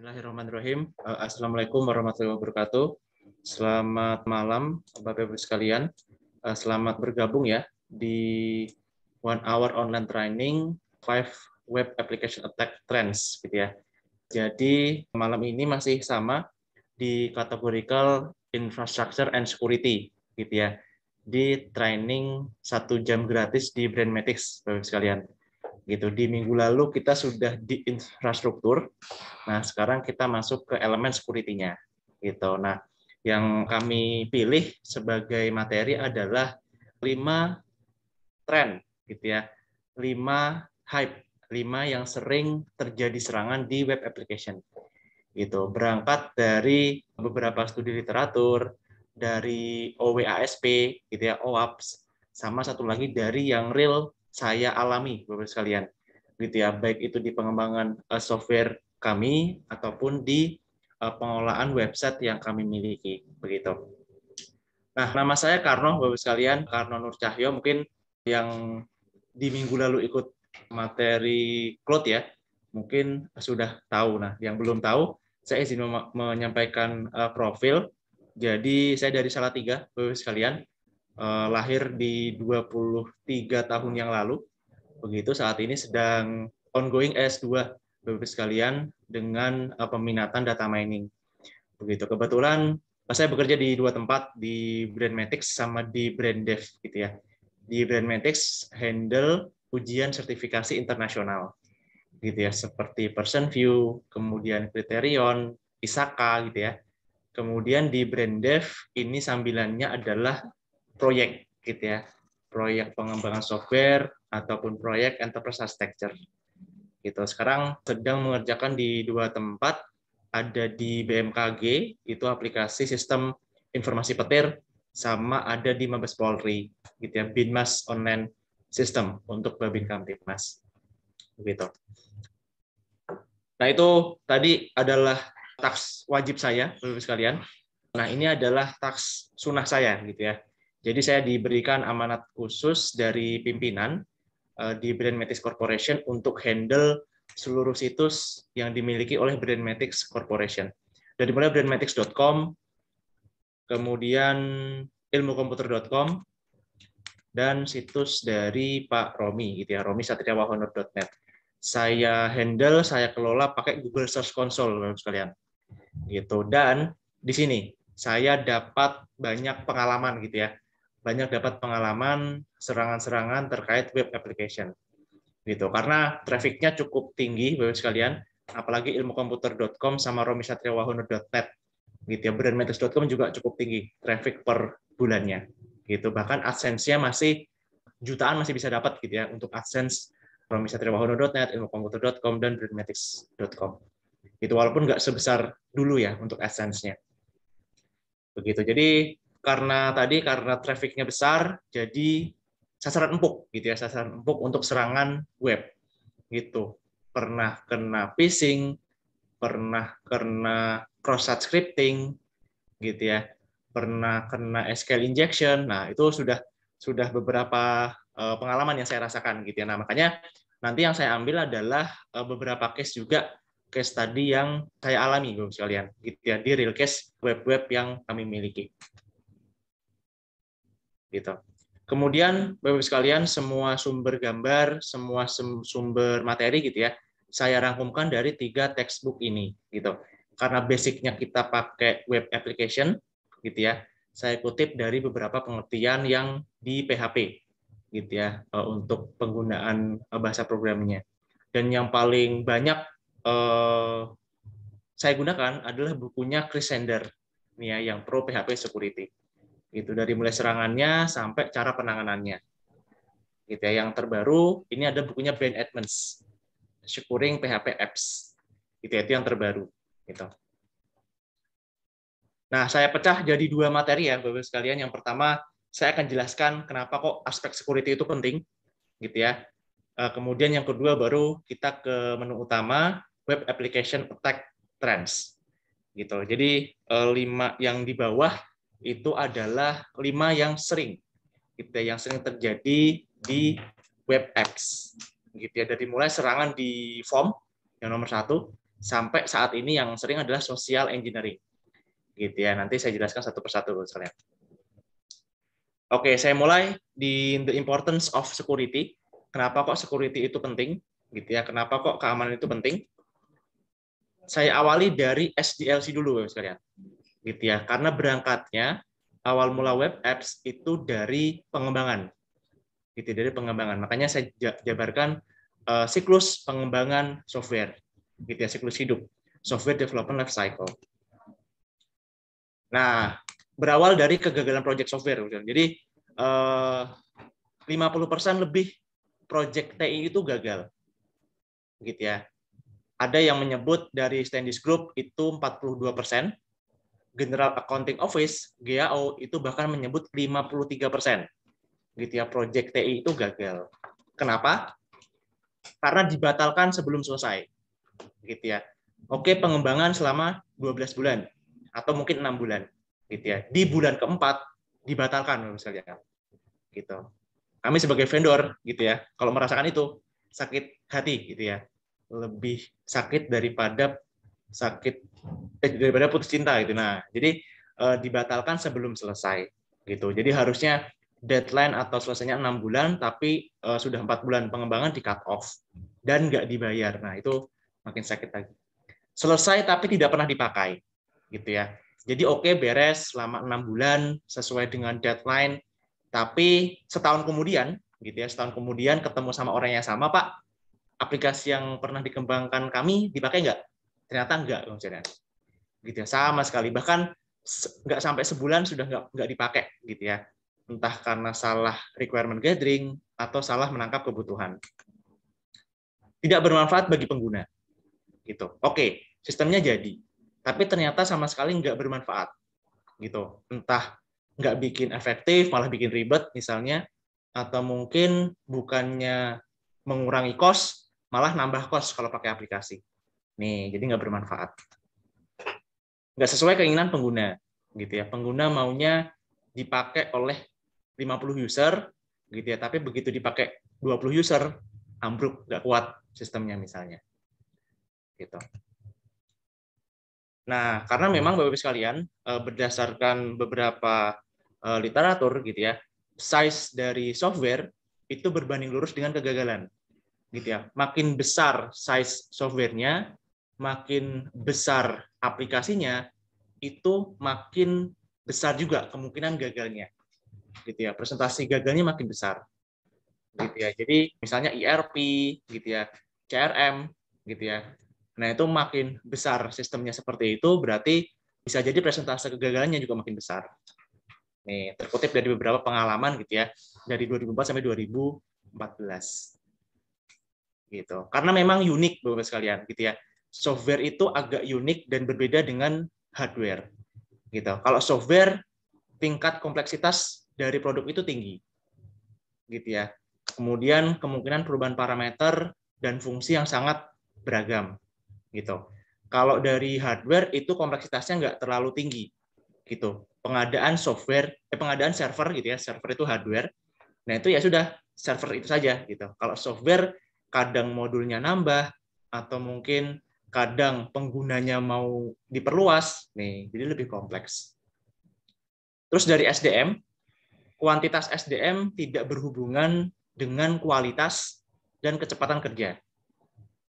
Bismillahirrahmanirrahim. Assalamualaikum warahmatullahi wabarakatuh. Selamat malam, Bapak Ibu sekalian. Selamat bergabung ya di 1 hour online training 5 web application attack trends gitu ya. Jadi malam ini masih sama di kategorical infrastructure and security gitu ya. Di training 1 jam gratis di Brandmatics Bapak Ibu sekalian. Gitu. Di minggu lalu kita sudah di infrastruktur. Nah, sekarang kita masuk ke elemen security-nya. Gitu. Nah, yang kami pilih sebagai materi adalah 5 tren gitu ya. 5 hype, 5 yang sering terjadi serangan di web application. Gitu. Berangkat dari beberapa studi literatur, dari OWASP gitu ya, OWASP, sama satu lagi dari yang real saya alami Bapak sekalian. Gitu ya, baik itu di pengembangan software kami ataupun di pengolahan website yang kami miliki begitu. Nah, nama saya Karno Bapak sekalian, Karno Nur Cahyo, mungkin yang di minggu lalu ikut materi Cloud ya, mungkin sudah tahu. Nah, yang belum tahu, saya izin menyampaikan profil. Jadi saya dari Salatiga Bapak sekalian, lahir di 23 tahun yang lalu. Begitu saat ini sedang ongoing S2 Bapak sekalian dengan peminatan data mining. Begitu kebetulan saya bekerja di 2 tempat, di Brandmatics sama di Branddev gitu ya. Di Brandmatics handle ujian sertifikasi internasional gitu ya, seperti Person View, kemudian Criterion, ISAKA gitu ya. Kemudian di Branddev ini sambilannya adalah proyek gitu ya, proyek pengembangan software ataupun proyek enterprise architecture gitu. Sekarang sedang mengerjakan di 2 tempat, ada di BMKG itu aplikasi sistem informasi petir, sama ada di Mabes Polri gitu ya, Binmas online system untuk Babin Kamtibmas begitu. Nah, itu tadi adalah taks wajib saya Bapak sekalian. Nah, ini adalah taks sunnah saya gitu ya. Jadi saya diberikan amanat khusus dari pimpinan di Brandmatics Corporation untuk handle seluruh situs yang dimiliki oleh Brandmatics Corporation. Dari mulai brandmatics.com, kemudian ilmukomputer.com, dan situs dari Pak Romi gitu ya, romi.satriawahonor.net. Saya handle, saya kelola pakai Google Search Console Bapak sekalian. Gitu. Dan di sini saya dapat banyak pengalaman gitu ya. Banyak dapat pengalaman serangan-serangan terkait web application. Gitu. Karena trafficnya cukup tinggi Bapak sekalian, apalagi ilmukomputer.com sama romisatriawahonor.net. Gitu ya. Brandmatics.com juga cukup tinggi traffic per bulannya. Gitu. Bahkan AdSense-nya masih jutaan masih bisa dapat gitu ya untuk AdSense romisatriawahonor.net, ilmukomputer.com dan brandmatics.com. Itu walaupun nggak sebesar dulu ya untuk AdSense-nya. Begitu. Jadi karena traffic-nya besar, jadi sasaran empuk gitu ya, sasaran empuk untuk serangan web. Gitu. Pernah kena phishing, pernah kena cross-site scripting gitu ya. Pernah kena SQL injection. Nah, itu sudah beberapa pengalaman yang saya rasakan gitu ya. Nah, makanya nanti yang saya ambil adalah beberapa case juga, case tadi yang saya alami Bapak sekalian gitu ya, di real case web-web yang kami miliki. Gitu. Kemudian Bapak sekalian, semua sumber gambar, semua sumber materi gitu ya, saya rangkumkan dari 3 textbook ini gitu. Karena basicnya kita pakai web application gitu ya. Saya kutip dari beberapa pengertian yang di PHP gitu ya, untuk penggunaan bahasa programnya. Dan yang paling banyak saya gunakan adalah bukunya Chris Sander nih ya, yang Pro PHP Security. Gitu, dari mulai serangannya sampai cara penanganannya. Gitu ya. Yang terbaru ini ada bukunya Ben Edmonds, Securing PHP Apps. Itu yang terbaru. Gitu. Nah, saya pecah jadi 2 materi ya, Bapak sekalian. Yang pertama, saya akan jelaskan kenapa kok aspek security itu penting, gitu ya. Kemudian yang kedua baru kita ke menu utama, Web Application Attack Trends. Gitu. Jadi 5 yang di bawah itu adalah 5 yang sering, gitu ya, yang sering terjadi di web apps. Gitu ya. Dari mulai serangan di form yang nomor 1, sampai saat ini yang sering adalah social engineering. Gitu ya. Nanti saya jelaskan satu persatu misalnya. Oke, saya mulai di the importance of security. Kenapa kok security itu penting? Gitu ya. Kenapa kok keamanan itu penting? Saya awali dari SDLC dulu sekalian. Gitu ya. Karena berangkatnya awal mula web apps itu dari pengembangan. Gitu, dari pengembangan. Makanya saya jabarkan siklus pengembangan software. Gitu ya, siklus hidup. Software development life cycle. Nah, berawal dari kegagalan project software. Jadi 50% lebih project TI itu gagal. Gitu ya. Ada yang menyebut dari Standish Group itu 42%, General Accounting Office GAO itu bahkan menyebut 53%. Gitu ya, project TI itu gagal. Kenapa? Karena dibatalkan sebelum selesai. Gitu ya. Oke, pengembangan selama 12 bulan atau mungkin 6 bulan. Gitu ya. Di bulan keempat dibatalkan misalnya. Gitu. Kami sebagai vendor gitu ya, kalau merasakan itu sakit hati gitu ya. Lebih sakit daripada putus cinta gitu. Nah, jadi dibatalkan sebelum selesai gitu. Jadi harusnya deadline atau selesainya 6 bulan, tapi sudah 4 bulan pengembangan di cut off dan nggak dibayar. Nah, itu makin sakit lagi. Selesai tapi tidak pernah dipakai gitu ya. Jadi oke, beres selama 6 bulan sesuai dengan deadline, tapi setahun kemudian gitu ya, setahun kemudian ketemu sama orang yang sama, Pak, aplikasi yang pernah dikembangkan kami dipakai nggak? Ternyata nggak, gitu ya, sama sekali. Bahkan nggak sampai sebulan sudah nggak dipakai gitu ya. Entah karena salah requirement gathering atau salah menangkap kebutuhan. Tidak bermanfaat bagi pengguna. Gitu. Oke, sistemnya jadi, tapi ternyata sama sekali nggak bermanfaat. Gitu. Entah nggak bikin efektif, malah bikin ribet misalnya, atau mungkin bukannya mengurangi cost, malah nambah cost kalau pakai aplikasi. Nih, jadi nggak bermanfaat. Nggak sesuai keinginan pengguna. Gitu ya. Pengguna maunya dipakai oleh 50 user, gitu ya. Tapi begitu dipakai 20 user, ambruk, nggak kuat sistemnya misalnya. Gitu. Nah, karena memang Bapak-Ibu sekalian, berdasarkan beberapa literatur gitu ya, size dari software itu berbanding lurus dengan kegagalan. Gitu ya. Makin besar size software-nya, makin besar aplikasinya, itu makin besar juga kemungkinan gagalnya. Gitu ya. Presentasi gagalnya makin besar. Gitu ya. Jadi misalnya ERP gitu ya, CRM gitu ya. Nah, itu makin besar sistemnya seperti itu, berarti bisa jadi presentase kegagalannya juga makin besar. Nih, terkutip dari beberapa pengalaman gitu ya, dari 2004 sampai 2014. Gitu. Karena memang unik Bapak sekalian gitu ya. Software itu agak unik dan berbeda dengan hardware. Gitu. Kalau software tingkat kompleksitas dari produk itu tinggi. Gitu ya. Kemudian kemungkinan perubahan parameter dan fungsi yang sangat beragam. Gitu. Kalau dari hardware itu kompleksitasnya nggak terlalu tinggi. Gitu. Pengadaan software, pengadaan server gitu ya, server itu hardware. Nah, itu ya sudah server itu saja gitu. Kalau software kadang modulnya nambah atau mungkin kadang penggunanya mau diperluas, nih, jadi lebih kompleks. Terus dari SDM, kuantitas SDM tidak berhubungan dengan kualitas dan kecepatan kerja.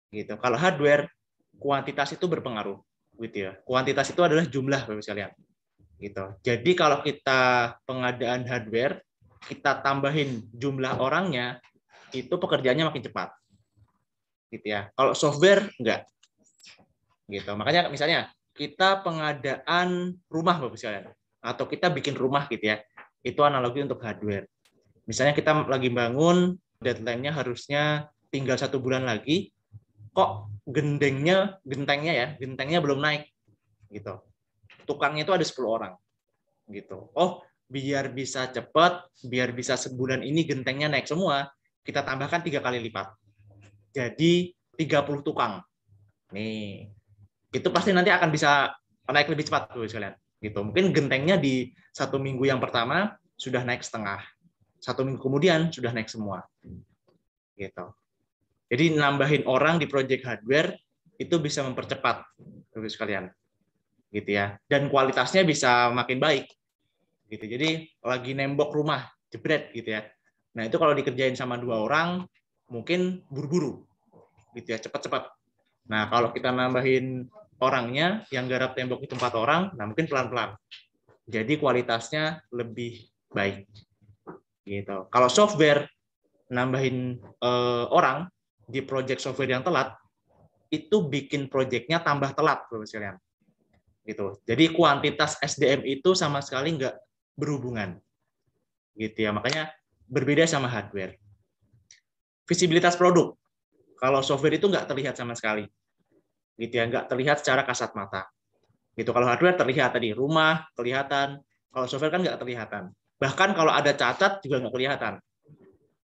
Gitu. Kalau hardware, kuantitas itu berpengaruh, gitu ya. Kuantitas itu adalah jumlah, Bapak sekalian. Gitu. Jadi kalau kita pengadaan hardware, kita tambahin jumlah orangnya, itu pekerjaannya makin cepat. Gitu ya. Kalau software enggak. Gitu. Makanya misalnya kita pengadaan rumah Bapak sekalian, atau kita bikin rumah gitu ya. Itu analogi untuk hardware. Misalnya kita lagi bangun, deadline-nya harusnya tinggal 1 bulan lagi, kok gentengnya belum naik gitu. Tukangnya itu ada 10 orang gitu. Oh, biar bisa cepat, biar bisa sebulan ini gentengnya naik semua, kita tambahkan 3 kali lipat. Jadi 30 tukang. Nih, itu pasti nanti akan bisa naik lebih cepat tuh sekalian. Gitu. Mungkin gentengnya di 1 minggu yang pertama sudah naik setengah. 1 minggu kemudian sudah naik semua. Gitu. Jadi nambahin orang di project hardware itu bisa mempercepat, Bapak sekalian, gitu ya. Dan kualitasnya bisa makin baik, gitu. Jadi lagi nembok rumah, jebret, gitu ya. Nah itu kalau dikerjain sama 2 orang, mungkin buru-buru, gitu ya, cepat-cepat. Nah kalau kita nambahin orangnya, yang garap tembok itu 4 orang, nah mungkin pelan-pelan. Jadi kualitasnya lebih baik, gitu. Kalau software nambahin orang di project software yang telat, itu bikin projectnya tambah telat, Bapak sekalian. Gitu. Jadi kuantitas SDM itu sama sekali nggak berhubungan, gitu ya. Makanya berbeda sama hardware. Visibilitas produk, kalau software itu nggak terlihat sama sekali, gitu ya, nggak terlihat secara kasat mata. Gitu. Kalau hardware terlihat tadi, rumah kelihatan, kalau software kan nggak kelihatan. Bahkan kalau ada cacat juga nggak kelihatan.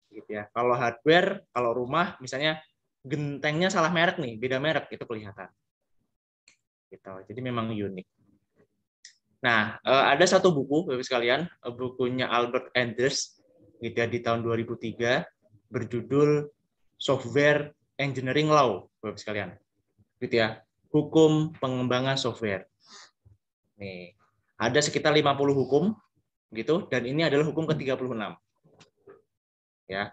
Gitu ya. Kalau hardware, kalau rumah, misalnya gentengnya salah merek nih, beda merek, itu kelihatan. Gitu. Jadi memang unik. Nah, ada satu buku, Bapak sekalian, bukunya Albert Enders, gitu ya, di tahun 2003, berjudul Software Engineering Law, Bapak sekalian. Gitu ya. Hukum pengembangan software. Nih, ada sekitar 50 hukum, gitu, dan ini adalah hukum ke-36. Ya.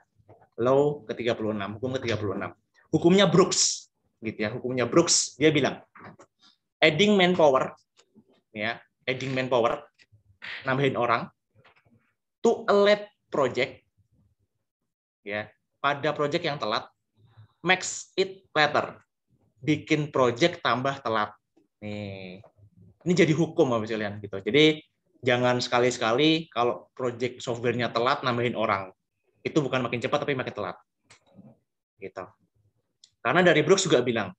Law ke-36, hukum ke-36. Hukumnya Brooks, gitu ya. Hukumnya Brooks, dia bilang, adding manpower, ya, adding manpower, nambahin orang, to a late project, ya, pada project yang telat, makes it later, bikin project tambah telat. Nih, ini jadi hukum Bapak sekalian, gitu. Jadi jangan sekali-sekali kalau project softwarenya telat nambahin orang, itu bukan makin cepat tapi makin telat, gitu. Karena dari Brooks juga bilang,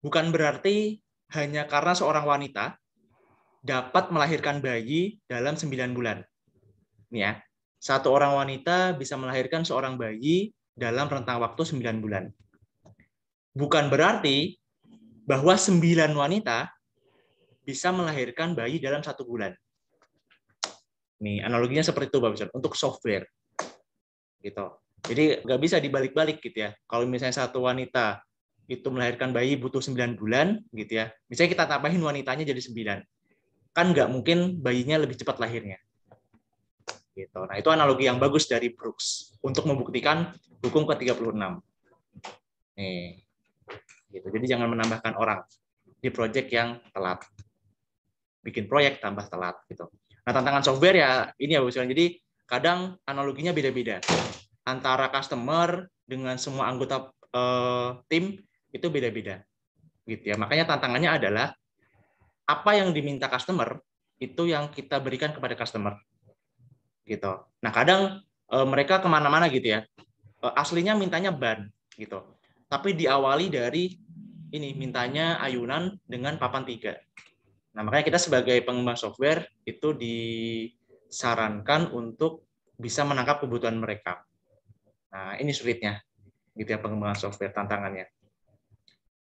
bukan berarti hanya karena seorang wanita dapat melahirkan bayi dalam 9 bulan. Nih ya, satu orang wanita bisa melahirkan seorang bayi dalam rentang waktu 9 bulan. Bukan berarti bahwa 9 wanita bisa melahirkan bayi dalam 1 bulan. Nih, analoginya seperti itu, Bapak, untuk software. Gitu. Jadi nggak bisa dibalik-balik gitu ya. Kalau misalnya satu wanita itu melahirkan bayi butuh 9 bulan, gitu ya. Misalnya kita tambahin wanitanya jadi 9. Kan nggak mungkin bayinya lebih cepat lahirnya. Gitu. Nah, itu analogi yang bagus dari Brooks untuk membuktikan hukum ke-36. Nih. Gitu. Jadi jangan menambahkan orang di proyek yang telat. Bikin proyek tambah telat gitu. Nah, tantangan software ya ini ya, Bu. Jadi kadang analoginya beda-beda. Antara customer dengan semua anggota tim itu beda-beda. Gitu ya. Makanya tantangannya adalah apa yang diminta customer itu yang kita berikan kepada customer. Gitu. Nah, kadang mereka kemana-mana gitu ya. Aslinya mintanya ban gitu. Tapi diawali dari ini mintanya ayunan dengan papan 3. Nah, makanya kita sebagai pengembang software itu disarankan untuk bisa menangkap kebutuhan mereka. Nah, ini sulitnya gitu ya pengembangan software, tantangannya.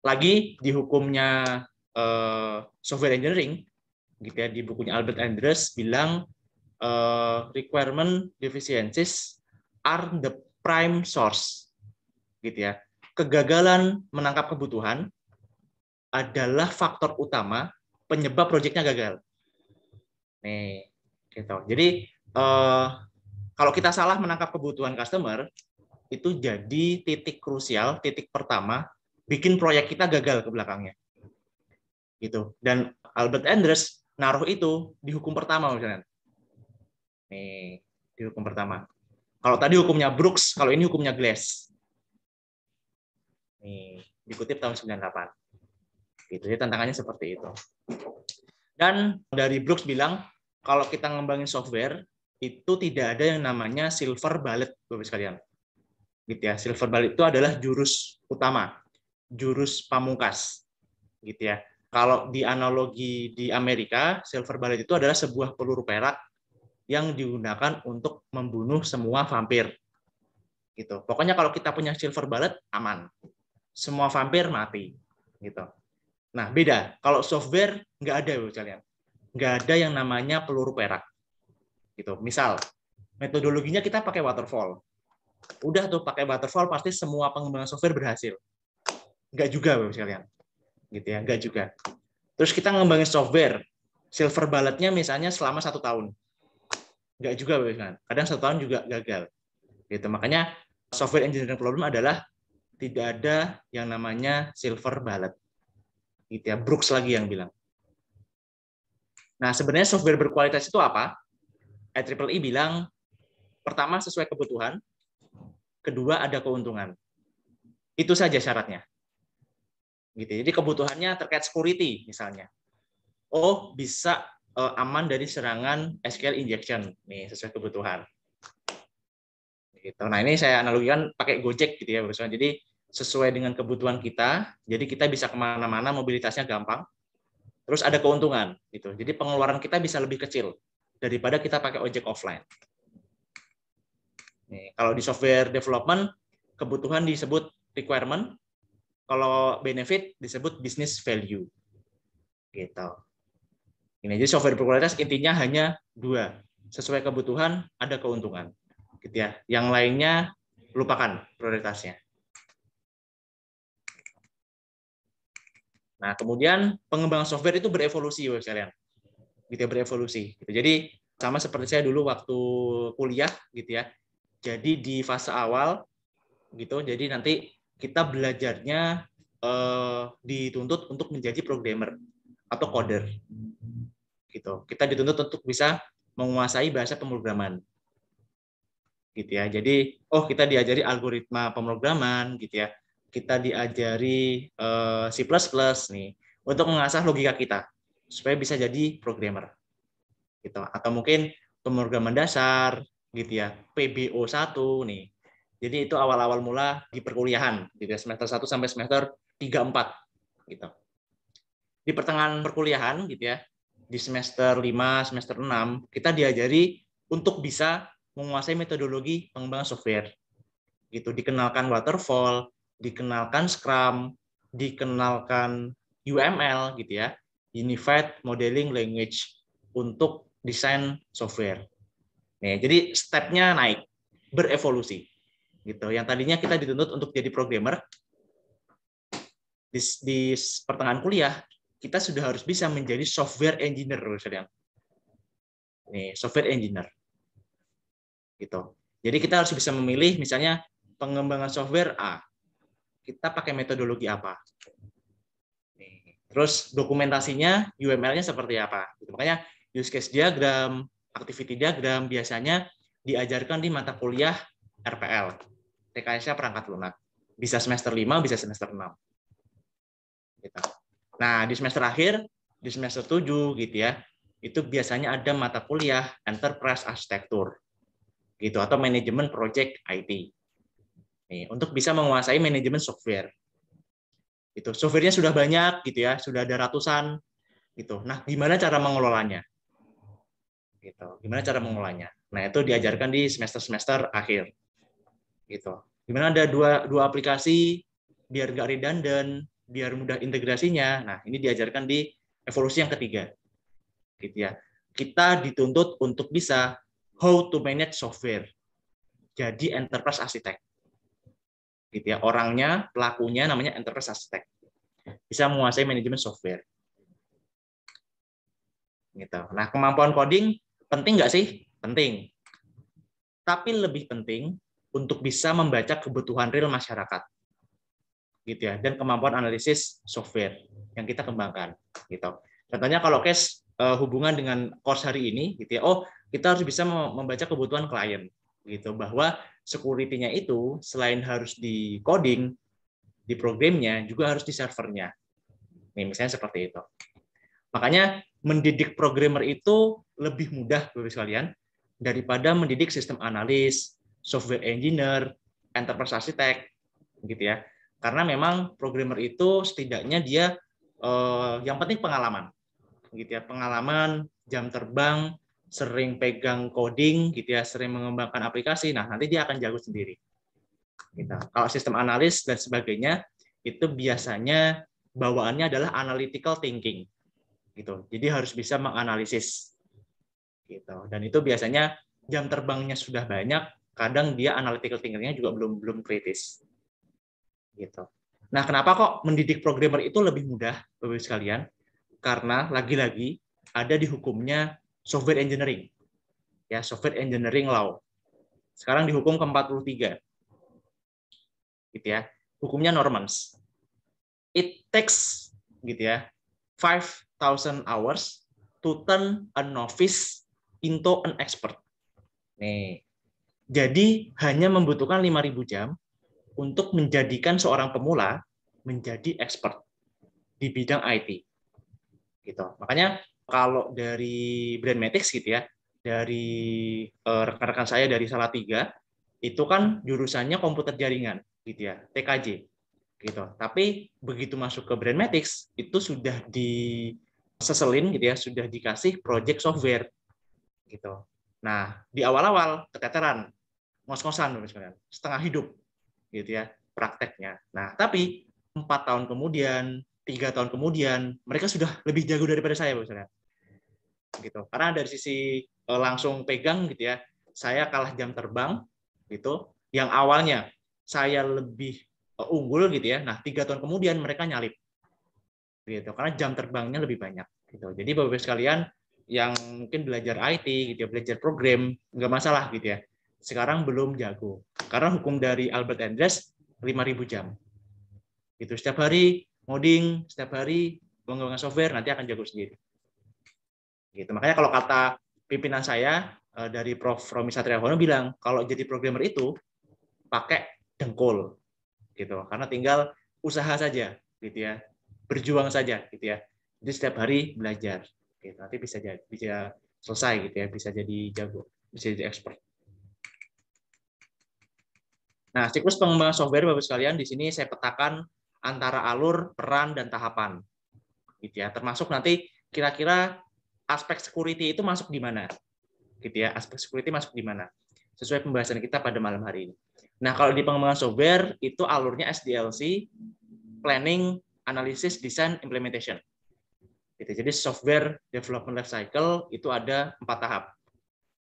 Lagi di hukumnya software engineering gitu ya, di bukunya Albert Enders bilang requirement deficiencies are the prime source, gitu ya. Kegagalan menangkap kebutuhan adalah faktor utama penyebab proyeknya gagal. Nih, gitu. Jadi kalau kita salah menangkap kebutuhan customer, itu jadi titik krusial, titik pertama bikin proyek kita gagal ke belakangnya. Gitu. Dan Albert Enders naruh itu di hukum pertama misalnya. Nih, di hukum pertama. Kalau tadi hukumnya Brooks, kalau ini hukumnya Glass. Nih, dikutip tahun 98. Gitu, ya tantangannya seperti itu. Dan dari Brooks bilang, kalau kita ngembangin software, itu tidak ada yang namanya silver bullet, Bapak sekalian. Gitu ya, silver bullet itu adalah jurus utama, jurus pamungkas. Gitu ya. Kalau di analogi di Amerika, silver bullet itu adalah sebuah peluru perak yang digunakan untuk membunuh semua vampir. Gitu. Pokoknya kalau kita punya silver bullet, aman. Semua vampir mati. Gitu. Nah, beda. Kalau software, nggak ada, kalian. Nggak ada yang namanya peluru perak. Gitu. Misal, metodologinya kita pakai waterfall. Udah tuh pakai waterfall pasti semua pengembangan software berhasil. Enggak juga, Bapak sekalian. Gitu ya, enggak juga. Terus kita ngembangin software, silver bullet-nya misalnya selama 1 tahun. Enggak juga, Bapak sekalian. Kadang 1 tahun juga gagal. Gitu. Makanya software engineering problem adalah tidak ada yang namanya silver bullet. Gitu ya, Brooks lagi yang bilang. Nah, sebenarnya software berkualitas itu apa? IEEE bilang, pertama sesuai kebutuhan, kedua ada keuntungan. Itu saja syaratnya. Gitu. Jadi kebutuhannya terkait security misalnya. Oh, bisa aman dari serangan SQL injection. Nih, sesuai kebutuhan. Gitu. Nah, ini saya analogikan pakai Gojek gitu ya, Bapak. Jadi sesuai dengan kebutuhan kita, jadi kita bisa kemana-mana, mobilitasnya gampang. Terus ada keuntungan gitu. Jadi pengeluaran kita bisa lebih kecil daripada kita pakai ojek offline. Nih, kalau di software development, kebutuhan disebut requirement, kalau benefit disebut business value. Gitu. Ini jadi software berkualitas intinya hanya 2, sesuai kebutuhan, ada keuntungan. Gitu ya. Yang lainnya lupakan prioritasnya. Nah, kemudian pengembangan software itu berevolusi, Bapak sekalian. Gitu ya, berevolusi. Gitu. Jadi sama seperti saya dulu waktu kuliah, gitu ya. Jadi di fase awal, gitu. Jadi nanti kita belajarnya dituntut untuk menjadi programmer atau coder. Gitu. Kita dituntut untuk bisa menguasai bahasa pemrograman. Gitu ya. Jadi, kita diajari algoritma pemrograman, gitu ya. Kita diajari C++ nih untuk mengasah logika kita supaya bisa jadi programmer. Gitu. Atau mungkin pemrograman dasar, gitu ya. PBO1 nih. Jadi itu awal-awal mula di perkuliahan, gitu ya, semester 1 sampai semester 3-4 gitu. Di pertengahan perkuliahan, gitu ya, di semester 5, semester 6, kita diajari untuk bisa menguasai metodologi pengembangan software. Gitu, dikenalkan waterfall, dikenalkan Scrum, dikenalkan UML gitu ya, Unified Modeling Language untuk desain software. Nih, jadi stepnya naik, berevolusi. Gitu. Yang tadinya kita dituntut untuk jadi programmer, di pertengahan kuliah kita sudah harus bisa menjadi software engineer, nih, software engineer. Gitu. Jadi kita harus bisa memilih misalnya pengembangan software A, kita pakai metodologi apa. Nih. Terus dokumentasinya UML-nya seperti apa. Gitu. Makanya use case diagram, activity diagram biasanya diajarkan di mata kuliah RPL. TKS-nya perangkat lunak. Bisa semester 5, bisa semester 6. Gitu. Nah, di semester akhir, di semester 7 gitu ya, itu biasanya ada mata kuliah Enterprise Architecture gitu atau manajemen project IT. Nih, untuk bisa menguasai manajemen software. Itu softwarenya sudah banyak gitu ya, sudah ada ratusan gitu. Nah, gimana cara mengelolanya? Gitu. Gimana cara mengelolanya? Nah, itu diajarkan di semester-semester akhir. Gitu. Gimana ada dua aplikasi biar nggak redundant, biar mudah integrasinya. Nah, ini diajarkan di evolusi yang ketiga. Gitu ya. Kita dituntut untuk bisa how to manage software. Jadi enterprise architect. Gitu ya. Orangnya, pelakunya namanya enterprise architect. Bisa menguasai manajemen software. Gitu. Nah, kemampuan coding penting nggak sih? Penting. Tapi lebih penting untuk bisa membaca kebutuhan real masyarakat. Gitu ya, dan kemampuan analisis software yang kita kembangkan. Gitu. Contohnya kalau case hubungan dengan course hari ini, gitu ya, kita harus bisa membaca kebutuhan klien, gitu, bahwa security-nya itu selain harus di coding, di programnya, juga harus di servernya. Nih, misalnya seperti itu. Makanya mendidik programmer itu lebih mudah, Bapak sekalian, daripada mendidik sistem analis, software engineer, enterprise architect, gitu ya. Karena memang programmer itu setidaknya dia yang penting pengalaman, gitu ya, pengalaman, jam terbang, sering pegang coding, gitu ya, sering mengembangkan aplikasi. Nah, nanti dia akan jago sendiri. Gitu. Kalau sistem analis dan sebagainya itu biasanya bawaannya adalah analytical thinking. Gitu. Jadi harus bisa menganalisis. Gitu. Dan itu biasanya jam terbangnya sudah banyak, kadang dia analytical thinking-nya juga belum kritis. Gitu. Nah, kenapa kok mendidik programmer itu lebih mudah, Bapak Ibu sekalian? Karena lagi-lagi ada di hukumnya software engineering. Ya, software engineering law. Sekarang di hukum ke-43. Gitu ya. Hukumnya Normans. It takes gitu ya 5,000 hours to turn a novice into an expert. Nih. Jadi hanya membutuhkan 5.000 jam untuk menjadikan seorang pemula menjadi expert di bidang IT. Gitu. Makanya kalau dari Brandmatics gitu ya, dari rekan-rekan saya dari Salatiga, itu kan jurusannya komputer jaringan gitu ya, TKJ gitu. Tapi begitu masuk ke Brandmatics itu sudah diseselin gitu ya, sudah dikasih project software gitu. Nah, di awal-awal keteteran, ngos-ngosan setengah hidup gitu ya prakteknya. Nah, tapi 4 tahun kemudian, 3 tahun kemudian, mereka sudah lebih jago daripada saya, misalnya. Gitu. Karena dari sisi langsung pegang gitu ya, saya kalah jam terbang gitu. Yang awalnya saya lebih unggul gitu ya. Nah, 3 tahun kemudian mereka nyalip gitu. Karena jam terbangnya lebih banyak gitu. Jadi Bapak-Ibu sekalian yang mungkin belajar IT gitu ya, belajar program nggak masalah gitu ya. Sekarang belum jago. Karena hukum dari Albert Andres 5.000 jam. Gitu. Setiap hari ngoding, setiap hari mengembangkan software, nanti akan jago sendiri. Gitu. Makanya kalau kata pimpinan saya dari Prof. Romi Satriahono bilang, kalau jadi programmer itu pakai dengkul, gitu. Karena tinggal usaha saja, gitu ya, berjuang saja, gitu ya. Jadi setiap hari belajar, gitu. Nanti bisa selesai, gitu ya, bisa jadi jago, bisa jadi expert. Nah, siklus pengembangan software, Bapak sekalian, di sini saya petakan antara alur, peran, dan tahapan, gitu ya. Termasuk nanti kira-kira aspek security itu masuk di mana, gitu ya. Aspek security masuk di mana? Sesuai pembahasan kita pada malam hari ini. Nah, kalau di pengembangan software itu alurnya SDLC, planning, analysis, design, implementation. Gitu. Jadi software development life cycle itu ada 4 tahap.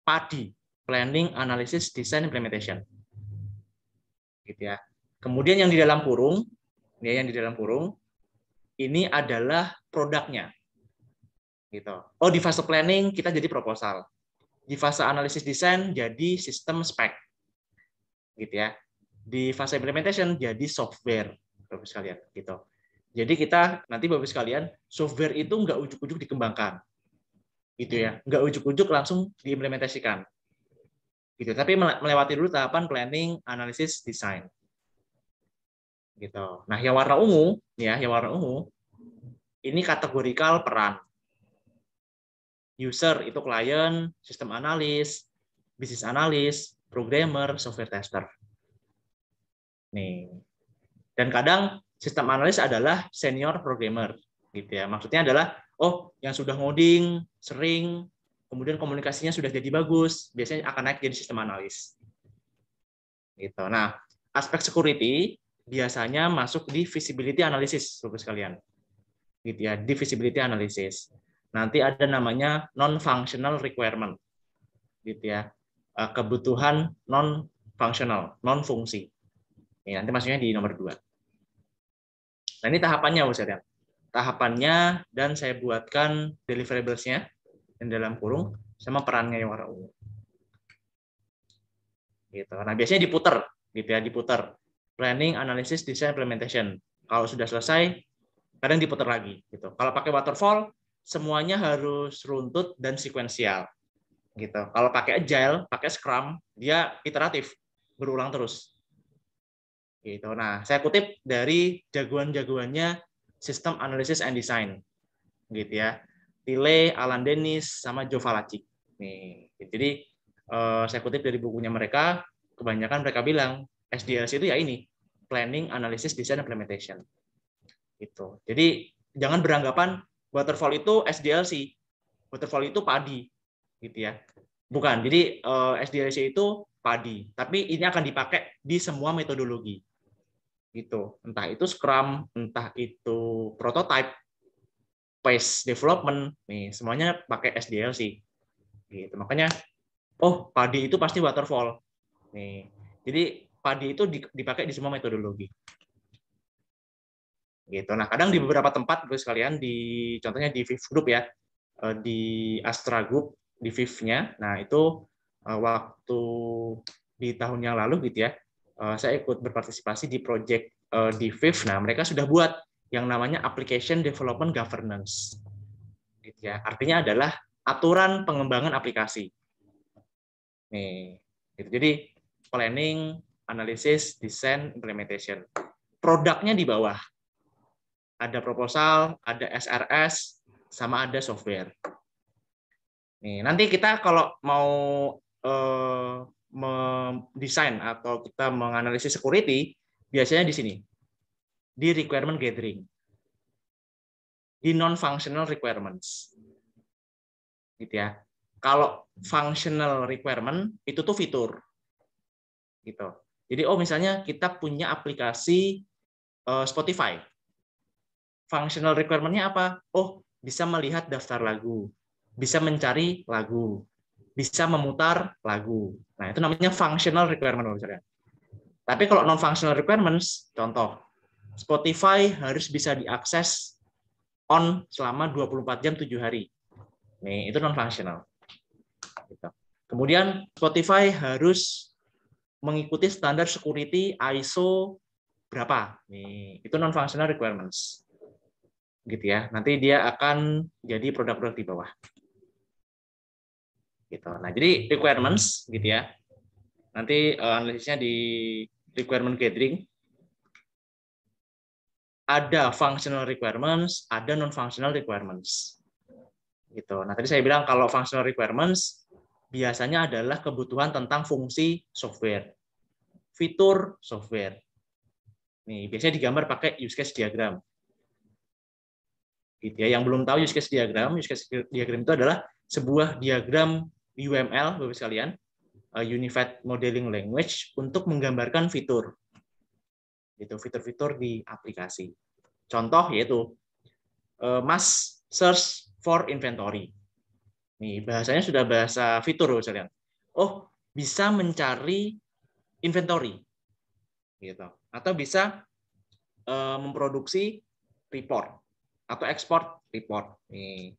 PADI, planning, analysis, design, implementation. Gitu ya. Kemudian yang di dalam kurung, ini adalah produknya. Gitu. Oh, di fase planning kita jadi proposal. Di fase analisis desain jadi sistem spek, gitu ya. Di fase implementation jadi software, Bapak sekalian, gitu. Jadi kita nanti Bapak sekalian, software itu nggak ujuk-ujuk dikembangkan, gitu ya, nggak ujuk-ujuk langsung diimplementasikan, gitu. Tapi melewati dulu tahapan planning, analisis, desain, gitu. Nah, yang warna ungu, ini kategorikal peran. User itu klien, sistem analis, bisnis analis, programmer, software tester. Nih. Dan kadang sistem analis adalah senior programmer, gitu ya. Maksudnya adalah yang sudah ngoding sering, kemudian komunikasinya sudah jadi bagus, biasanya akan naik jadi sistem analis. Gitu. Nah, aspek security biasanya masuk di visibility analysis, Bapak sekalian. Gitu ya, di visibility analysis. Nanti ada namanya non-functional requirement, gitu ya, kebutuhan non-functional, non-fungsi. Ini nanti maksudnya di nomor 2. Nah, ini tahapannya, Bapak sekalian. Tahapannya, dan saya buatkan deliverables-nya yang dalam kurung, sama perannya yang warna ungu. Gitu. Nah, biasanya diputer, gitu ya, diputer. Planning, analysis, design, implementation. Kalau sudah selesai, kadang diputar lagi. Gitu. Kalau pakai waterfall, semuanya harus runtut dan sekuensial. Gitu. Kalau pakai agile, pakai scrum, dia iteratif, berulang terus. Gitu. Nah, saya kutip dari jagoan-jagoannya sistem analysis and design. Gitu ya. Tile, Alan Dennis, sama Joe Valacic. Nih. Jadi saya kutip dari bukunya mereka, kebanyakan mereka bilang SDLC itu ya ini, planning, analysis, design, implementation. Gitu. Jadi jangan beranggapan waterfall itu SDLC, waterfall itu padi, gitu ya. Bukan. Jadi SDLC itu padi, tapi ini akan dipakai di semua metodologi. Gitu. Entah itu Scrum, entah itu prototype, phase development, nih semuanya pakai SDLC. Gitu. Makanya padi itu pasti waterfall. Nih. Jadi PADI itu dipakai di semua metodologi. Gitu. Nah, kadang di beberapa tempat Bapak sekalian contohnya di Viv Group ya, di Astra Group di Viv-nya. Nah, itu waktu di tahun yang lalu gitu ya, saya ikut berpartisipasi di project di Viv. Nah, mereka sudah buat yang namanya Application Development Governance. Gitu ya. Artinya adalah aturan pengembangan aplikasi. Nih, gitu. Jadi planning, analisis, design, implementation. Produknya di bawah. Ada proposal, ada SRS, sama ada software. Nih, nanti kita kalau mau mendesain atau kita menganalisis security, biasanya di sini, di requirement gathering, di non-functional requirements. Gitu ya. Kalau functional requirement itu tuh fitur. Gitu. Jadi misalnya kita punya aplikasi Spotify. Functional requirement-nya apa? Bisa melihat daftar lagu, bisa mencari lagu, bisa memutar lagu. Nah, itu namanya functional requirement. Tapi kalau non-functional requirements, contoh, Spotify harus bisa diakses on selama 24 jam 7 hari. Nih, itu non-functional. Kemudian Spotify harus mengikuti standar security ISO berapa. Nih, itu non-functional requirements. Gitu ya. Nanti dia akan jadi produk-produk di bawah. Gitu. Nah, jadi requirements gitu ya. Nanti analisisnya di requirement gathering. Ada functional requirements, ada non-functional requirements. Gitu. Nah, tadi saya bilang kalau functional requirements biasanya adalah kebutuhan tentang fungsi software, fitur software. Nih, biasanya digambar pakai use case diagram. Gitu ya. Yang belum tahu use case diagram itu adalah sebuah diagram UML, Bapak sekalian, Unified Modeling Language, untuk menggambarkan fitur. Itu fitur-fitur di aplikasi. Contoh yaitu mass search for inventory. Nih, bahasanya sudah bahasa fitur, Bapak sekalian. Bisa mencari inventory. Gitu. Atau bisa memproduksi report atau ekspor report. Nih.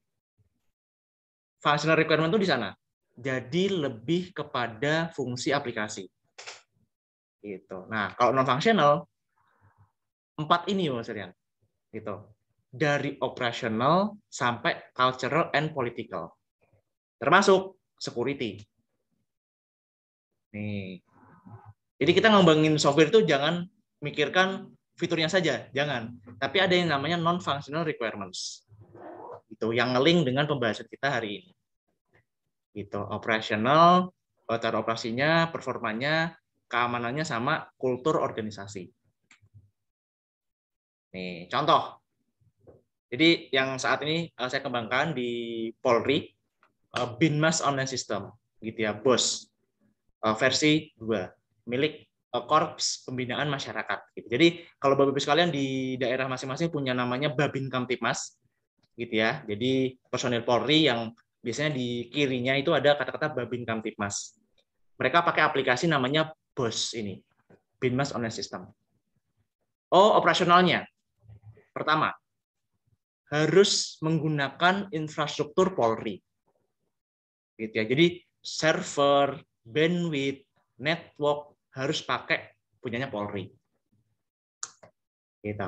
Functional requirement itu di sana. Jadi lebih kepada fungsi aplikasi. Gitu. Nah, kalau non functional 4 ini maksudnya. Gitu. Dari operational sampai cultural and political. Termasuk security. Nih. Jadi kita ngembangin software itu jangan mikirkan fiturnya saja, jangan. Tapi ada yang namanya non-functional requirements. Itu yang nge-link dengan pembahasan kita hari ini. Gitu, operasional, cara operasinya, performanya, keamanannya sama kultur organisasi. Nih, contoh. Jadi yang saat ini saya kembangkan di Polri, Binmas Online System, gitu ya, BOS, versi 2, milik Korps Pembinaan Masyarakat. Gitu. Jadi kalau Bapak-Ibu sekalian di daerah masing-masing punya namanya Babin Kamtipmas, gitu ya. Jadi personil Polri yang biasanya di kirinya itu ada kata-kata Babin Kamtipmas. Mereka pakai aplikasi namanya BOS ini, Binmas Online System. Operasionalnya. Pertama, harus menggunakan infrastruktur Polri. Gitu ya. Jadi server, bandwidth, network harus pakai punyanya Polri. Gitu.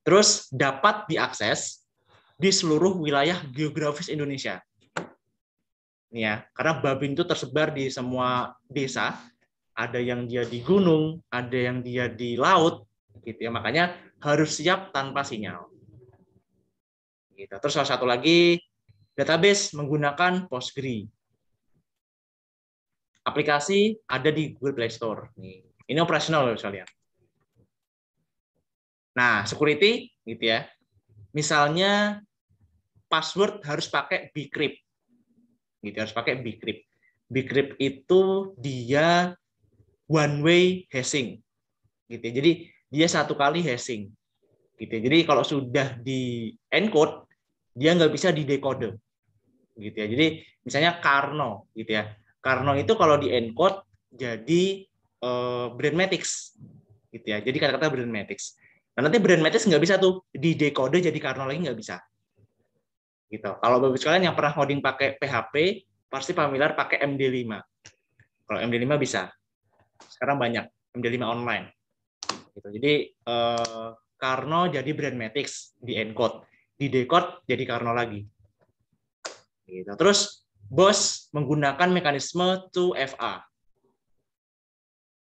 Terus dapat diakses di seluruh wilayah geografis Indonesia. Nih ya, karena Babin itu tersebar di semua desa, ada yang dia di gunung, ada yang dia di laut, gitu ya. Makanya harus siap tanpa sinyal. Gitu. Terus salah satu lagi, database menggunakan Postgre. Aplikasi ada di Google Play Store. Ini operasional loh sekalian. Nah, security gitu ya. Misalnya password harus pakai bcrypt. Gitu, harus pakai bcrypt. Bcrypt itu dia one way hashing. Gitu. Jadi dia satu kali hashing. Gitu. Jadi kalau sudah di encode, dia nggak bisa di decode. Gitu ya. Jadi misalnya Karno gitu ya. Karno itu kalau di encode jadi Brandmatics, gitu ya. Jadi kata-kata Brandmatics. Nah, nanti Brandmatics nggak bisa tuh di decode jadi kernel lagi, nggak bisa. Gitu. Kalau Bapak sekalian yang pernah ngoding pakai PHP, pasti familiar pakai MD5. Kalau MD5 bisa. Sekarang banyak MD5 online. Gitu. Jadi kernel jadi Brandmatics di encode, di decode jadi kernel lagi. Gitu. Terus BOS menggunakan mekanisme 2FA,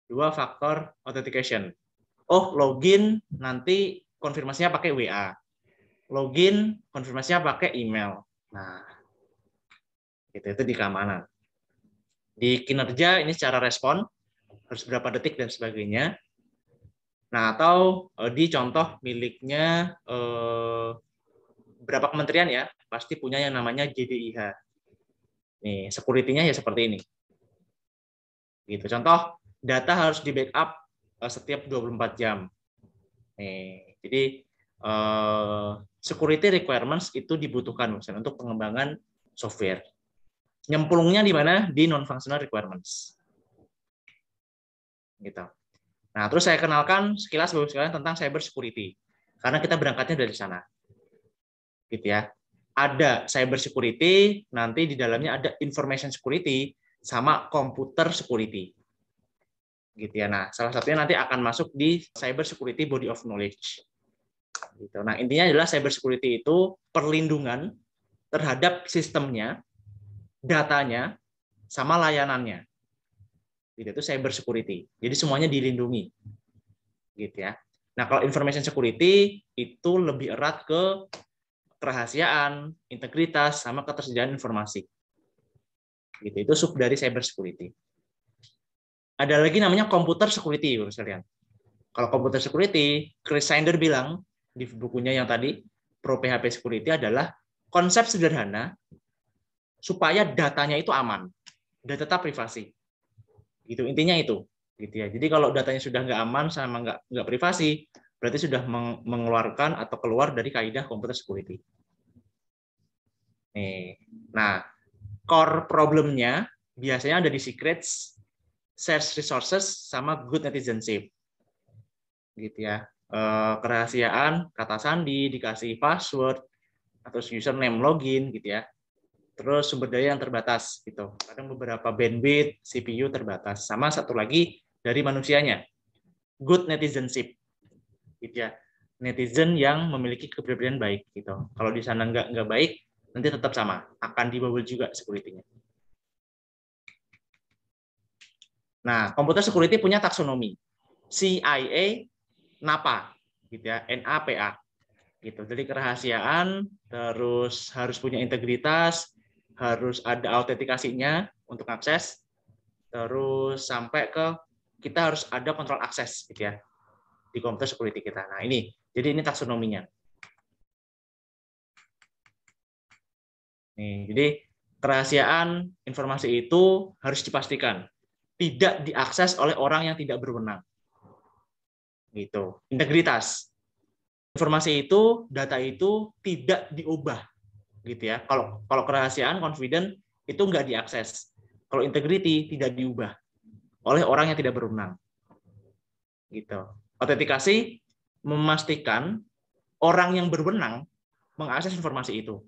dua faktor authentication. Oh, login nanti konfirmasinya pakai WA. Login konfirmasinya pakai email. Nah, itu di keamanan. Di kinerja ini secara respon harus berapa detik dan sebagainya. Nah, atau di contoh miliknya berapa kementerian ya, pasti punya yang namanya JDIH. Nih, security-nya ya seperti ini. Gitu. Contoh, data harus di backup setiap 24 jam. Nih, jadi security requirements itu dibutuhkan misalnya untuk pengembangan software. Nyemplungnya di mana? Di non-functional requirements. Gitu. Nah, terus saya kenalkan sekilas Bapak sekalian tentang cyber security. Karena kita berangkatnya dari sana. Gitu ya. Ada cyber security, nanti di dalamnya ada information security sama computer security. Gitu ya. Nah, salah satunya nanti akan masuk di cyber security body of knowledge. Gitu. Nah, intinya adalah cyber security itu perlindungan terhadap sistemnya, datanya, sama layanannya. Gitu, itu cyber security. Jadi semuanya dilindungi. Gitu ya. Nah, kalau information security itu lebih erat ke kerahasiaan, integritas, sama ketersediaan informasi. Gitu, itu sub dari cyber security. Ada lagi namanya computer security, Bapak sekalian. Kalau computer security, Chris Sander bilang di bukunya yang tadi, Pro PHP Security adalah konsep sederhana supaya datanya itu aman dan tetap privasi. Gitu, intinya itu. Gitu ya. Jadi kalau datanya sudah nggak aman sama nggak privasi, berarti sudah mengeluarkan atau keluar dari kaidah computer security. Nih. Nah, core problemnya biasanya ada di secrets, shared resources, sama good netizenship. Gitu ya. Kerahasiaan, kata sandi, dikasih password, atau username login, gitu ya. Terus sumber daya yang terbatas, gitu. Kadang beberapa bandwidth, CPU terbatas. Sama satu lagi dari manusianya, good netizenship, gitu ya. Netizen yang memiliki kepribadian baik, gitu. Kalau di sana nggak baik, nanti tetap sama, akan dibobol juga security-nya. Nah, computer security punya taksonomi, CIA, NAPA, gitu ya, NAPA, gitu. Jadi kerahasiaan, terus harus punya integritas, harus ada autentikasinya untuk akses, terus sampai ke kita harus ada kontrol akses, gitu ya, di computer security kita. Nah ini, jadi ini taksonominya. Nih, jadi kerahasiaan informasi itu harus dipastikan tidak diakses oleh orang yang tidak berwenang. Gitu. Integritas. Informasi itu, data itu tidak diubah. Gitu ya. Kalau kerahasiaan, confident itu nggak diakses. Kalau integrity tidak diubah oleh orang yang tidak berwenang. Gitu. Autentikasi memastikan orang yang berwenang mengakses informasi itu.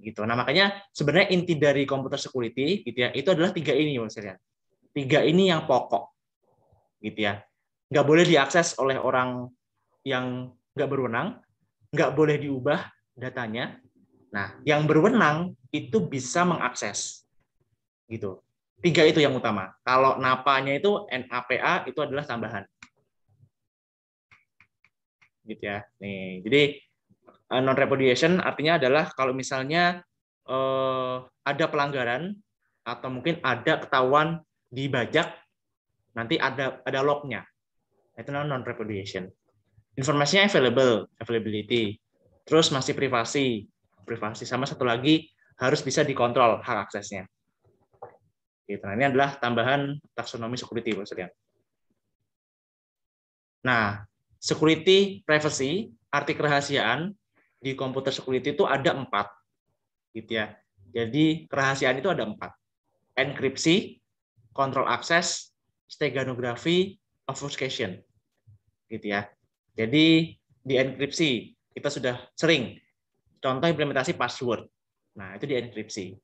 Gitu. Nah, makanya sebenarnya inti dari computer security gitu ya, itu adalah tiga ini maksudnya. Tiga ini yang pokok. Gitu ya. Nggak boleh diakses oleh orang yang nggak berwenang, nggak boleh diubah datanya. Nah, yang berwenang itu bisa mengakses. Gitu. Tiga itu yang utama. Kalau NAPA-nya itu NAPA itu adalah tambahan. Gitu ya. Nih, jadi non repudiation artinya adalah kalau misalnya ada pelanggaran atau mungkin ada ketahuan dibajak, nanti ada lognya. Itu non repudiation. Informasinya availability. Terus masih privasi sama satu lagi harus bisa dikontrol hak aksesnya. Gitu. Nah, ini adalah tambahan taksonomi security maksudnya. Nah, security privacy, arti kerahasiaan di computer security itu ada 4, gitu ya. Jadi kerahasiaan itu ada 4: enkripsi, kontrol akses, steganography obfuscation, gitu ya. Jadi di enkripsi kita sudah sering contoh implementasi password. Nah, itu di enkripsi.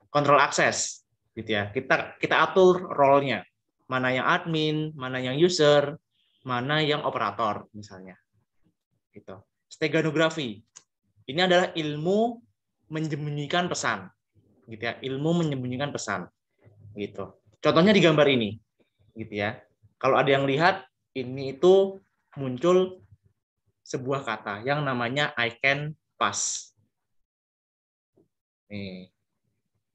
Control access, gitu ya. Kita atur role-nya. Mana yang admin, mana yang user, mana yang operator misalnya. Gitu. Steganografi. Ini adalah ilmu menyembunyikan pesan. Gitu ya. Ilmu menyembunyikan pesan. Gitu. Contohnya di gambar ini. Gitu ya. Kalau ada yang lihat, ini itu muncul sebuah kata yang namanya I can pass. Nih.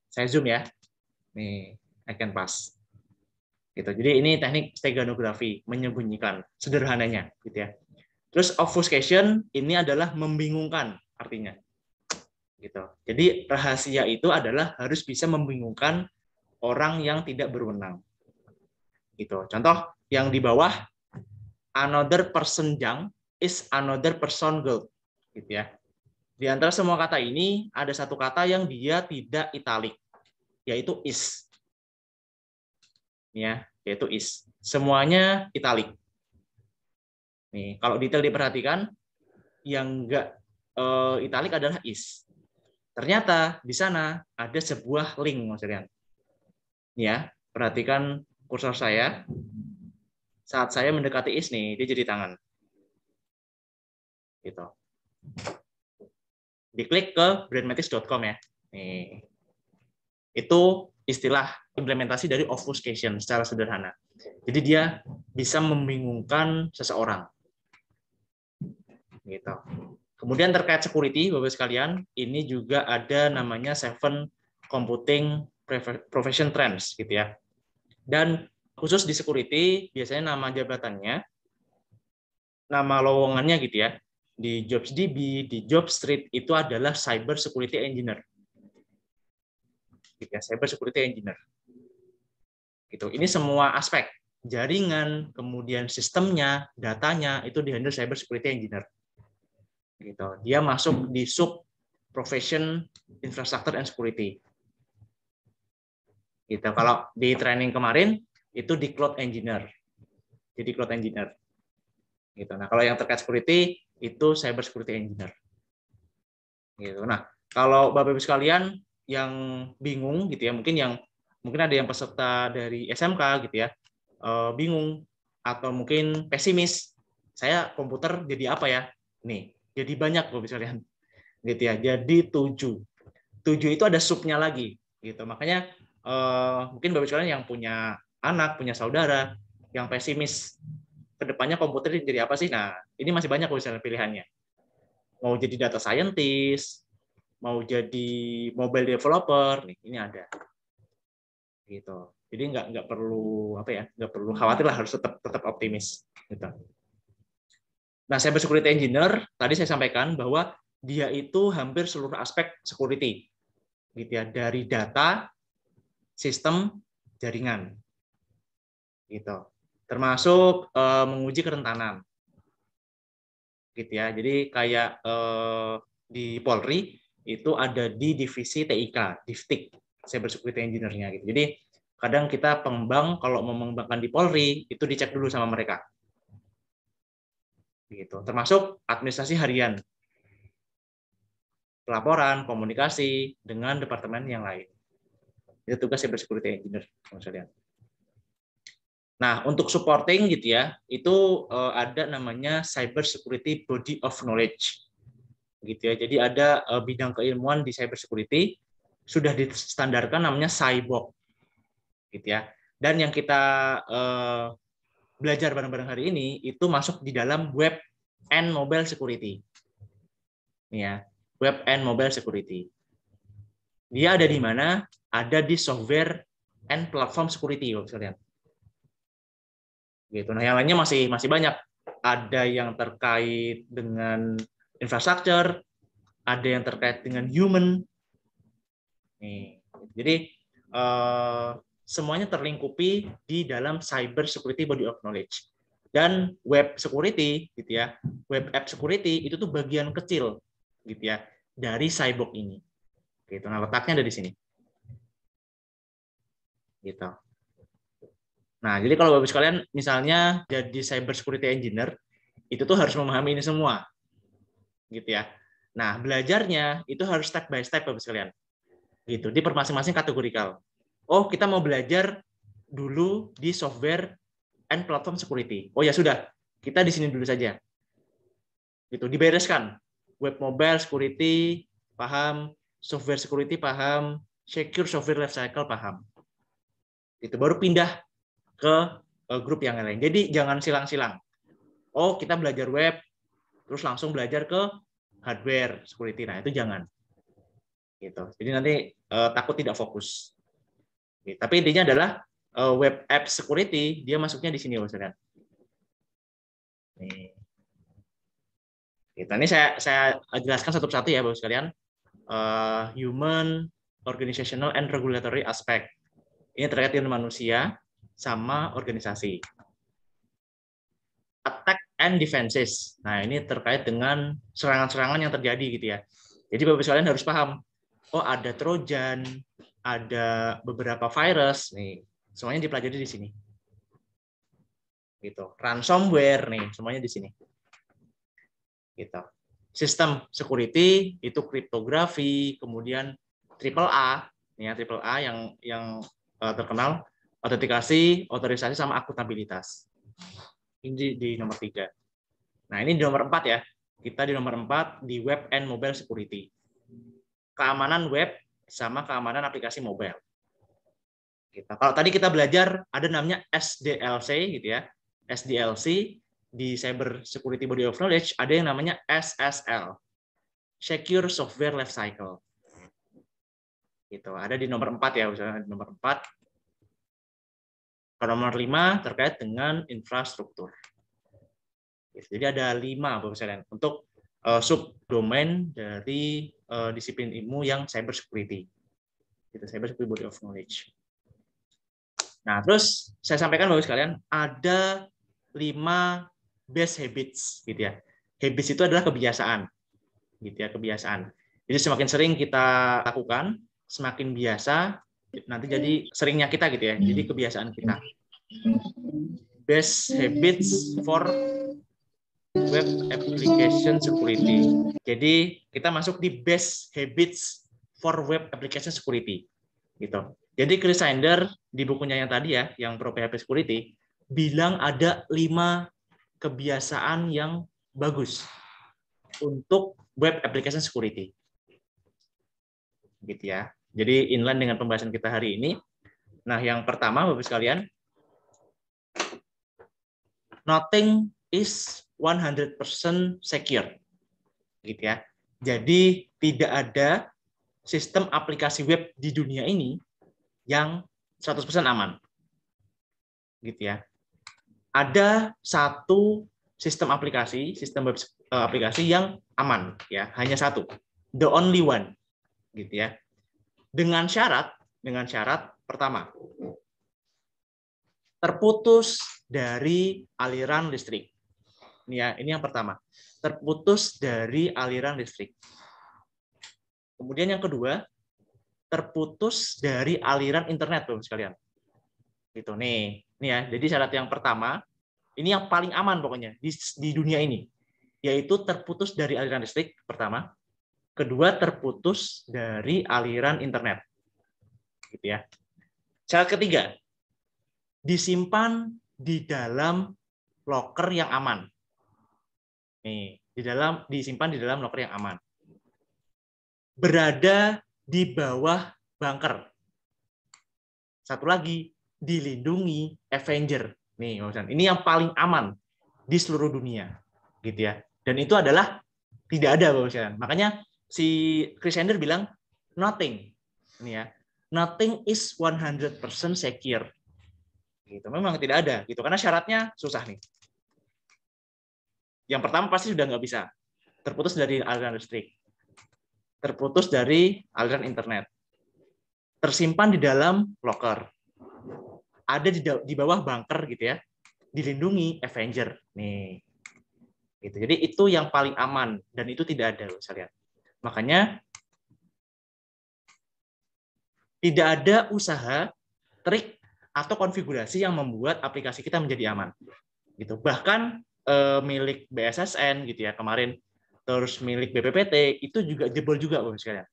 Saya zoom ya. Nih, I can pass. Gitu. Jadi ini teknik steganografi, menyembunyikan sederhananya gitu ya. Terus obfuscation ini adalah membingungkan artinya. Gitu. Jadi rahasia itu adalah harus bisa membingungkan orang yang tidak berwenang. Gitu. Contoh yang di bawah, another person young is another person girl. Gitu ya. Di antara semua kata ini ada satu kata yang dia tidak italik, yaitu is. Ya, yaitu is. Semuanya italik. Nih, kalau detail diperhatikan, yang enggak italik adalah is. Ternyata di sana ada sebuah link, Mas Rian. Ya, perhatikan kursor saya. Saat saya mendekati is nih, dia jadi tangan. Gitu. Diklik ke brandmatrix.com ya. Nih. Itu istilah implementasi dari obfuscation secara sederhana. Jadi dia bisa membingungkan seseorang. Gitu. Kemudian terkait security, Bapak sekalian, ini juga ada namanya 7 Computing Profession Trends gitu ya. Dan khusus di security biasanya nama jabatannya, nama lowongannya gitu ya. Di JobsDB, di JobStreet itu adalah Cyber Security Engineer. Gitu ya, Cyber Security Engineer. Gitu. Ini semua aspek jaringan, kemudian sistemnya, datanya itu dihandle Cyber Security Engineer. Gitu. Dia masuk di sub profession infrastructure and security. Gitu. Kalau di training kemarin itu di cloud engineer. Jadi cloud engineer. Gitu. Nah, kalau yang terkait security itu cyber security engineer. Gitu. Nah, kalau Bapak Ibu sekalian yang bingung gitu ya, mungkin ada yang peserta dari SMK gitu ya, bingung atau mungkin pesimis. Saya komputer jadi apa ya? Nih, jadi banyak Bapak Ibu sekalian. Gitu ya. Jadi 7. 7 itu ada subnya lagi gitu. Makanya mungkin Bapak sekalian yang punya anak, punya saudara yang pesimis kedepannya komputer jadi apa sih? Nah, ini masih banyak misalnya pilihannya. Mau jadi data scientist, mau jadi mobile developer, nih ini ada. Gitu. Jadi nggak perlu apa ya, nggak perlu khawatir lah, harus tetap optimis. Gitu. Nah, cyber security engineer tadi saya sampaikan bahwa dia itu hampir seluruh aspek security, gitu ya, dari data, sistem, jaringan, gitu. Termasuk menguji kerentanan, gitu ya. Jadi kayak di Polri itu ada di divisi TIK, Divtik, Cyber Security Engineer-nya gitu. Jadi kadang kita pengembang kalau mau mengembangkan di Polri itu dicek dulu sama mereka. Gitu. Termasuk administrasi harian. Pelaporan, komunikasi dengan departemen yang lain. Itu tugas Cyber Security Engineer, maksudnya. Nah, untuk supporting gitu ya, itu ada namanya Cyber Security Body of Knowledge. Gitu ya. Jadi ada bidang keilmuan di cyber security sudah distandarkan namanya CyBOK. Gitu ya. Dan yang kita belajar bareng-bareng hari ini itu masuk di dalam web and mobile security. Ya, web and mobile security. Dia ada di mana? Ada di software and platform security, bisa lihat. Gitu. Nah, yang lainnya masih banyak. Ada yang terkait dengan infrastruktur, ada yang terkait dengan human. Nih, jadi semuanya terlingkupi di dalam cyber security body of knowledge. Dan web security, gitu ya, web app security itu tuh bagian kecil, gitu ya, dari CyBOK ini. Gitu. Nah, letaknya ada di sini. Gitu. Nah, jadi kalau Bapak sekalian misalnya jadi cyber security engineer, itu tuh harus memahami ini semua, gitu ya. Nah, belajarnya itu harus step by step Bapak sekalian. Gitu, di masing-masing kategorikal. Oh, kita mau belajar dulu di software and platform security. Oh ya sudah, kita di sini dulu saja. Gitu, dibereskan. Web mobile security paham, software security paham, secure software lifecycle paham. Itu baru pindah ke grup yang lain. Jadi jangan silang-silang. Oh, kita belajar web, terus langsung belajar ke hardware security. Nah, itu jangan. Gitu. Jadi nanti takut tidak fokus. Gitu. Tapi intinya adalah web app security, dia masuknya di sini, Saudara. Nih. Gitu. Ini saya jelaskan satu persatu ya, Bapak sekalian. Human, organizational, and regulatory aspect. Ini terkait dengan manusia sama organisasi. Attack and defenses. Nah, ini terkait dengan serangan-serangan yang terjadi gitu ya. Jadi Bapak sekalian harus paham. Oh, ada Trojan, ada beberapa virus nih. Semuanya dipelajari di sini. Gitu. Ransomware nih, semuanya di sini. Gitu. Sistem security itu kriptografi, kemudian AAA, ya AAA yang terkenal, autentikasi, otorisasi sama akuntabilitas. Ini di nomor 3. Nah, ini di nomor 4 ya. Kita di nomor 4 di web and mobile security. Keamanan web sama keamanan aplikasi mobile. Gitu. Kalau tadi kita belajar ada namanya SDLC gitu ya. SDLC di Cyber Security Body of Knowledge ada yang namanya SSL, Secure Software Lifecycle. Gitu. Ada di nomor 4 ya, misalnya di nomor 4. Ke nomor 5 terkait dengan infrastruktur. Jadi ada 5 Bapak sekalian untuk subdomain dari disiplin ilmu yang cyber security. Gitu, cyber security body of knowledge. Nah, terus saya sampaikan Bapak sekalian ada 5 best habits gitu ya. Habits itu adalah kebiasaan. Gitu ya, kebiasaan. Jadi semakin sering kita lakukan, semakin biasa nanti jadi seringnya kita gitu ya. Jadi kebiasaan kita. Best habits for web application security. Jadi kita masuk di best habits for web application security. Gitu. Jadi Chris Sander di bukunya yang tadi ya, yang Pro PHP Security, bilang ada 5 kebiasaan yang bagus untuk web application security. Gitu ya. Jadi inline dengan pembahasan kita hari ini. Nah, yang pertama Bapak sekalian, nothing is 100% secure. Gitu ya. Jadi tidak ada sistem aplikasi web di dunia ini yang 100% aman. Gitu ya. Ada satu sistem web aplikasi yang aman ya, hanya satu. The only one. Gitu ya. Dengan syarat pertama, terputus dari aliran listrik. Ini ya, ini yang pertama. Terputus dari aliran listrik. Kemudian yang kedua, terputus dari aliran internet, Bapak sekalian. Gitu nih. Ini ya. Jadi syarat yang pertama, ini yang paling aman pokoknya di dunia ini, yaitu terputus dari aliran listrik pertama. Kedua, terputus dari aliran internet. Gitu ya. Syarat ketiga, disimpan di dalam loker yang aman. Nih, disimpan di dalam loker yang aman. Berada di bawah bunker. Satu lagi, dilindungi Avenger. Nih, ini yang paling aman di seluruh dunia, gitu ya. Dan itu adalah tidak ada, Bapak sekalian. Makanya si Chris Sander bilang nothing. Ini ya. Nothing is 100% secure. Gitu. Memang tidak ada, gitu. Karena syaratnya susah nih. Yang pertama pasti sudah nggak bisa. Terputus dari aliran listrik. Terputus dari aliran internet. Tersimpan di dalam loker. Ada di bawah bunker gitu ya. Dilindungi Avenger. Nih. Gitu. Jadi itu yang paling aman dan itu tidak ada, saya lihat. Makanya tidak ada usaha, trik atau konfigurasi yang membuat aplikasi kita menjadi aman. Gitu. Bahkan milik BSSN gitu ya kemarin, terus milik BPPT itu juga jebol juga Bapak sekalian.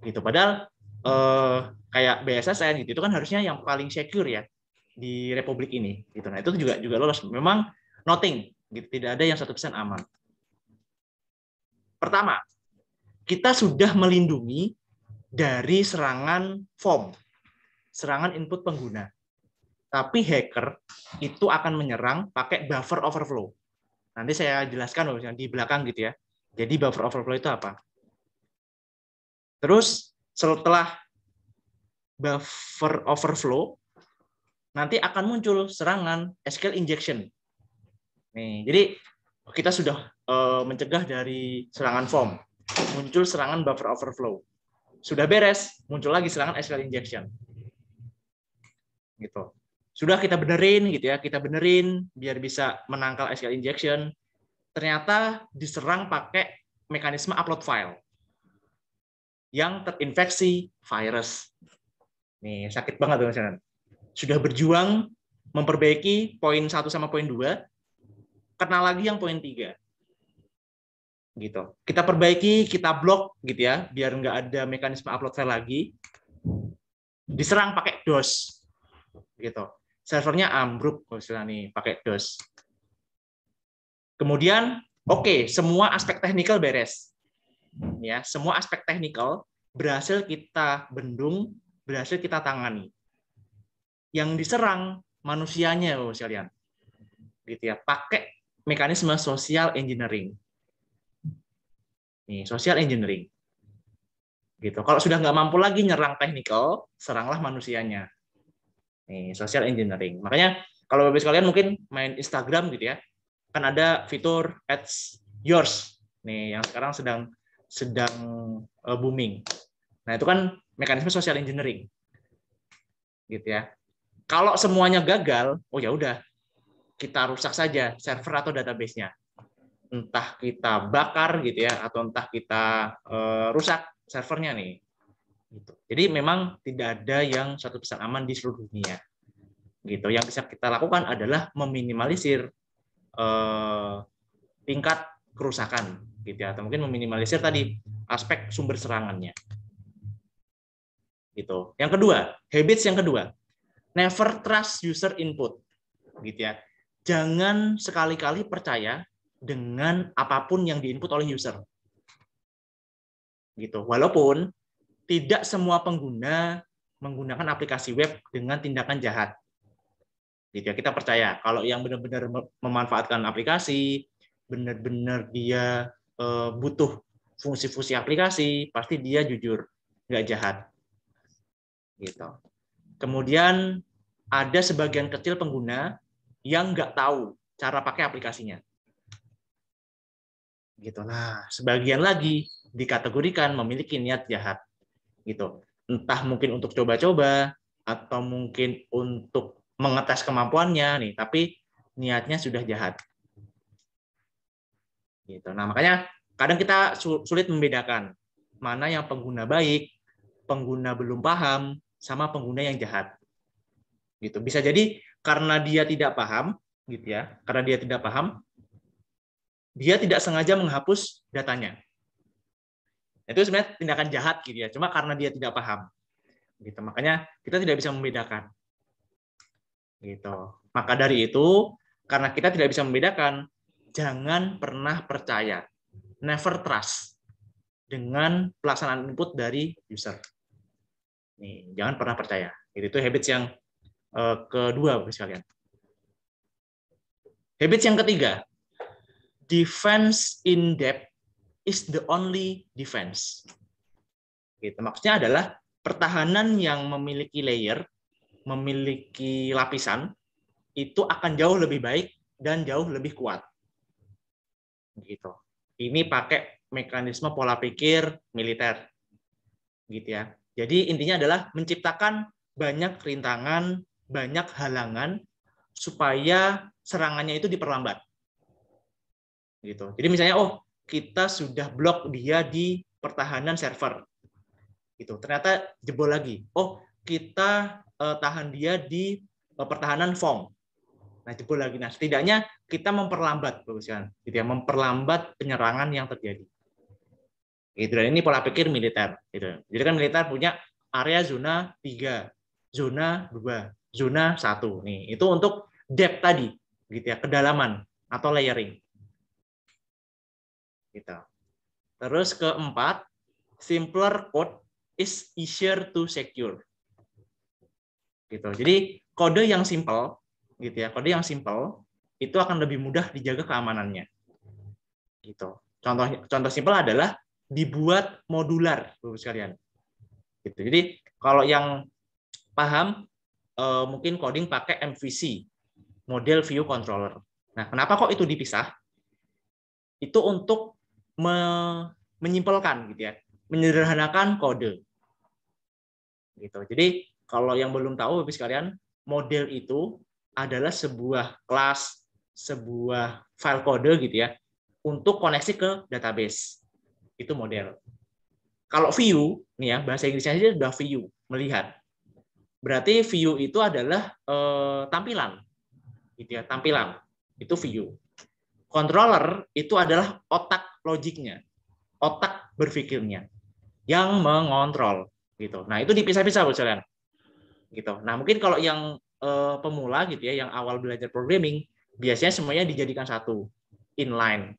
Gitu. Padahal kayak BSSN gitu itu kan harusnya yang paling secure ya di Republik ini. Gitu. Nah itu juga lolos. Memang nothing, gitu. Tidak ada yang 100% aman. Pertama, kita sudah melindungi dari serangan FOM, serangan input pengguna. Tapi hacker itu akan menyerang pakai buffer overflow. Nanti saya jelaskan di belakang gitu ya. Jadi buffer overflow itu apa? Terus setelah buffer overflow, nanti akan muncul serangan SQL injection. Nih, jadi kita sudah mencegah dari serangan FOM, muncul serangan buffer overflow. Sudah beres, muncul lagi serangan SQL injection. Gitu. Sudah kita benerin gitu ya, kita benerin biar bisa menangkal SQL injection. Ternyata diserang pakai mekanisme upload file yang terinfeksi virus. Nih, sakit banget teman-teman. Sudah berjuang memperbaiki poin 1 sama poin 2, kena lagi yang poin 3. Gitu. Kita perbaiki, kita blok gitu ya, biar nggak ada mekanisme upload file lagi. Diserang pakai DOS. Gitu. Servernya ambruk misalnya nih, pakai DOS. Kemudian, oke, semua aspek teknikal beres. Ya, semua aspek teknikal berhasil kita bendung, berhasil kita tangani. Yang diserang manusianya, Bapak sekalian. Gitu ya, pakai mekanisme social engineering. Nih, social engineering. Gitu. Kalau sudah nggak mampu lagi nyerang teknikal, seranglah manusianya. Nih, social engineering. Makanya kalau Bapak sekalian mungkin main Instagram gitu ya, kan ada fitur ads yours. Nih, yang sekarang sedang booming. Nah, itu kan mekanisme social engineering. Gitu ya. Kalau semuanya gagal, oh ya udah, kita rusak saja server atau database-nya. Entah kita bakar gitu ya, atau entah kita rusak servernya nih. Gitu. Jadi memang tidak ada yang 100% aman di seluruh dunia. Gitu. Yang bisa kita lakukan adalah meminimalisir tingkat kerusakan, gitu ya, atau mungkin meminimalisir tadi aspek sumber serangannya. Gitu. Yang kedua, habits yang kedua, never trust user input, gitu ya. Jangan sekali-kali percaya dengan apapun yang diinput oleh user. Gitu. Walaupun tidak semua pengguna menggunakan aplikasi web dengan tindakan jahat. Gitu ya. Kita percaya kalau yang benar-benar memanfaatkan aplikasi, benar-benar dia butuh fungsi-fungsi aplikasi, pasti dia jujur, nggak jahat. Gitu. Kemudian ada sebagian kecil pengguna yang nggak tahu cara pakai aplikasinya. Gitu. Nah, sebagian lagi dikategorikan memiliki niat jahat. Gitu. Entah mungkin untuk coba-coba atau mungkin untuk mengetes kemampuannya nih, tapi niatnya sudah jahat. Gitu. Nah, makanya kadang kita sulit membedakan mana yang pengguna baik, pengguna belum paham, sama pengguna yang jahat. Gitu. Bisa jadi karena dia tidak paham, gitu ya. Karena dia tidak paham, dia tidak sengaja menghapus datanya. Itu sebenarnya tindakan jahat gitu ya. Cuma karena dia tidak paham. Gitu. Makanya kita tidak bisa membedakan. Gitu. Maka dari itu, karena kita tidak bisa membedakan, jangan pernah percaya. Never trust dengan pelaksanaan input dari user. Nih, jangan pernah percaya. Itu habits yang kedua, Bapak sekalian. Habits yang ketiga, defense in depth is the only defense. Gitu. Maksudnya adalah pertahanan yang memiliki layer, memiliki lapisan, itu akan jauh lebih baik dan jauh lebih kuat. Gitu. Ini pakai mekanisme pola pikir militer. Gitu ya. Jadi intinya adalah menciptakan banyak rintangan, banyak halangan supaya serangannya itu diperlambat. Gitu. Jadi misalnya kita sudah blok dia di pertahanan server. Gitu. Ternyata jebol lagi. Kita tahan dia di pertahanan form. Nah, jebol lagi. Nah, setidaknya kita memperlambat, gitu ya, memperlambat penyerangan yang terjadi. Gitu. Dan ini pola pikir militer. Gitu. Jadi kan militer punya area zona 3, zona 2, zona 1. Nih, itu untuk depth tadi, gitu ya, kedalaman atau layering. Gitu. Terus keempat, simpler code is easier to secure. Gitu. Jadi kode yang simple, gitu ya, kode yang simple itu akan lebih mudah dijaga keamanannya. Gitu. Contoh simpel adalah dibuat modular, Bapak sekalian. Gitu. Jadi kalau yang paham mungkin coding pakai MVC, model view controller. Nah, kenapa kok itu dipisah? Itu untuk menyimpelkan, gitu ya, menyederhanakan kode. Gitu. Jadi kalau yang belum tahu, Bapak sekalian, model itu adalah sebuah kelas, sebuah file kode, gitu ya, untuk koneksi ke database. Itu model. Kalau view, nih ya, bahasa Inggrisnya aja sudah view, melihat. Berarti view itu adalah tampilan, gitu ya, tampilan. Itu view. Controller itu adalah otak logiknya, otak berpikirnya, yang mengontrol. Gitu. Nah, itu dipisah-pisah, Bapak sekalian. Gitu. Nah, mungkin kalau yang pemula, gitu ya, yang awal belajar programming, biasanya semuanya dijadikan satu, inline.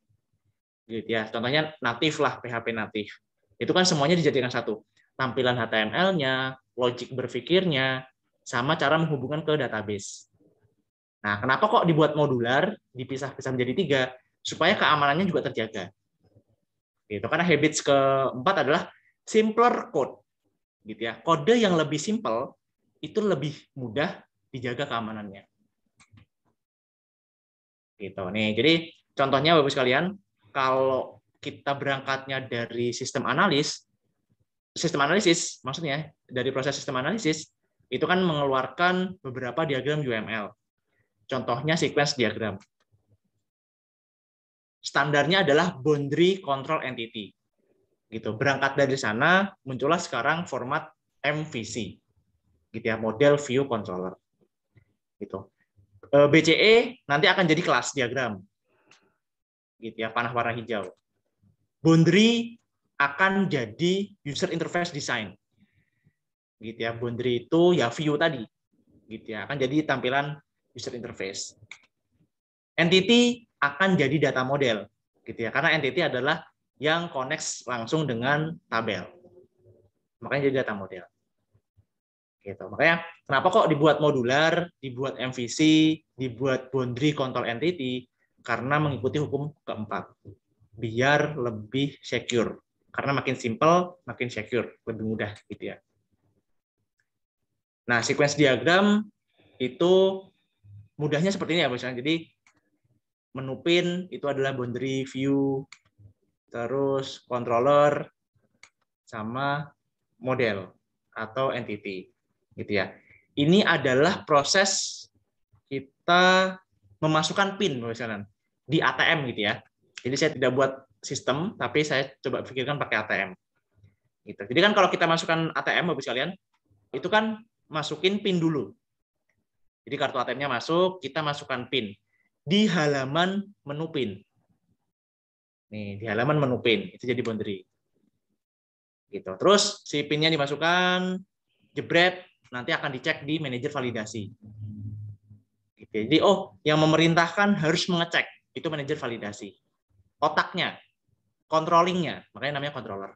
Gitu ya. Contohnya natif lah, PHP natif. Itu kan semuanya dijadikan satu. Tampilan HTML-nya, logik berpikirnya, sama cara menghubungkan ke database. Nah, kenapa kok dibuat modular, dipisah-pisah menjadi 3, supaya keamanannya juga terjaga. Gitu. Karena habits keempat adalah simpler code. Gitu ya. Kode yang lebih simple itu lebih mudah dijaga keamanannya. Gitu. Nih, jadi contohnya Bapak sekalian, kalau kita berangkatnya dari sistem analisis maksudnya dari proses sistem analisis itu kan mengeluarkan beberapa diagram UML. Contohnya sequence diagram. Standarnya adalah boundary control entity. Gitu. Berangkat dari sana muncullah sekarang format MVC. Gitu ya, model view controller. Gitu. BCE nanti akan jadi kelas diagram. Gitu ya, panah warna hijau. Boundary akan jadi user interface design. Gitu ya, boundary itu ya view tadi. Gitu ya, akan jadi tampilan user interface. Entity akan jadi data model. Gitu ya, karena entity adalah yang connect langsung dengan tabel. Makanya jadi data model. Gitu. Makanya kenapa kok dibuat modular, dibuat MVC, dibuat boundary control entity, karena mengikuti hukum keempat. Biar lebih secure. Karena makin simple, makin secure, lebih mudah gitu ya. Nah, sequence diagram itu mudahnya seperti ini ya, Bos. Jadi menu pin itu adalah boundary view, terus controller sama model atau entity gitu ya. Ini adalah proses kita memasukkan pin misalnya di ATM gitu ya. Jadi saya tidak buat sistem, tapi saya coba pikirkan pakai ATM. Gitu. Jadi kan kalau kita masukkan ATM, Bapak sekalian, itu kan masukin pin dulu. Jadi kartu ATM-nya masuk, kita masukkan pin di halaman menu pin. Nih, di halaman menu pin itu jadi boundary. Gitu. Terus si pinnya dimasukkan, jebret, nanti akan dicek di manajer validasi. Gitu. Jadi yang memerintahkan harus mengecek itu manajer validasi. Otaknya, controllingnya, makanya namanya controller.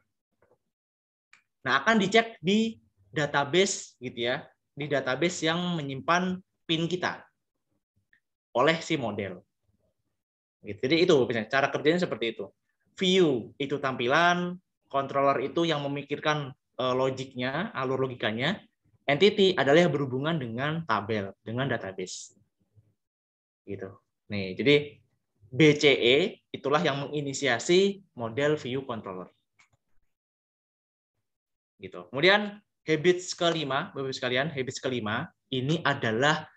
Nah, akan dicek di database gitu ya, di database yang menyimpan pin kita oleh si model. Gitu. Jadi itu cara kerjanya seperti itu. View itu tampilan, controller itu yang memikirkan logiknya, alur logikanya. Entity adalah yang berhubungan dengan tabel, dengan database. Gitu. Nih, jadi BCE itulah yang menginisiasi model view controller. Gitu. Kemudian habits kelima, Bapak sekalian, habits kelima ini adalah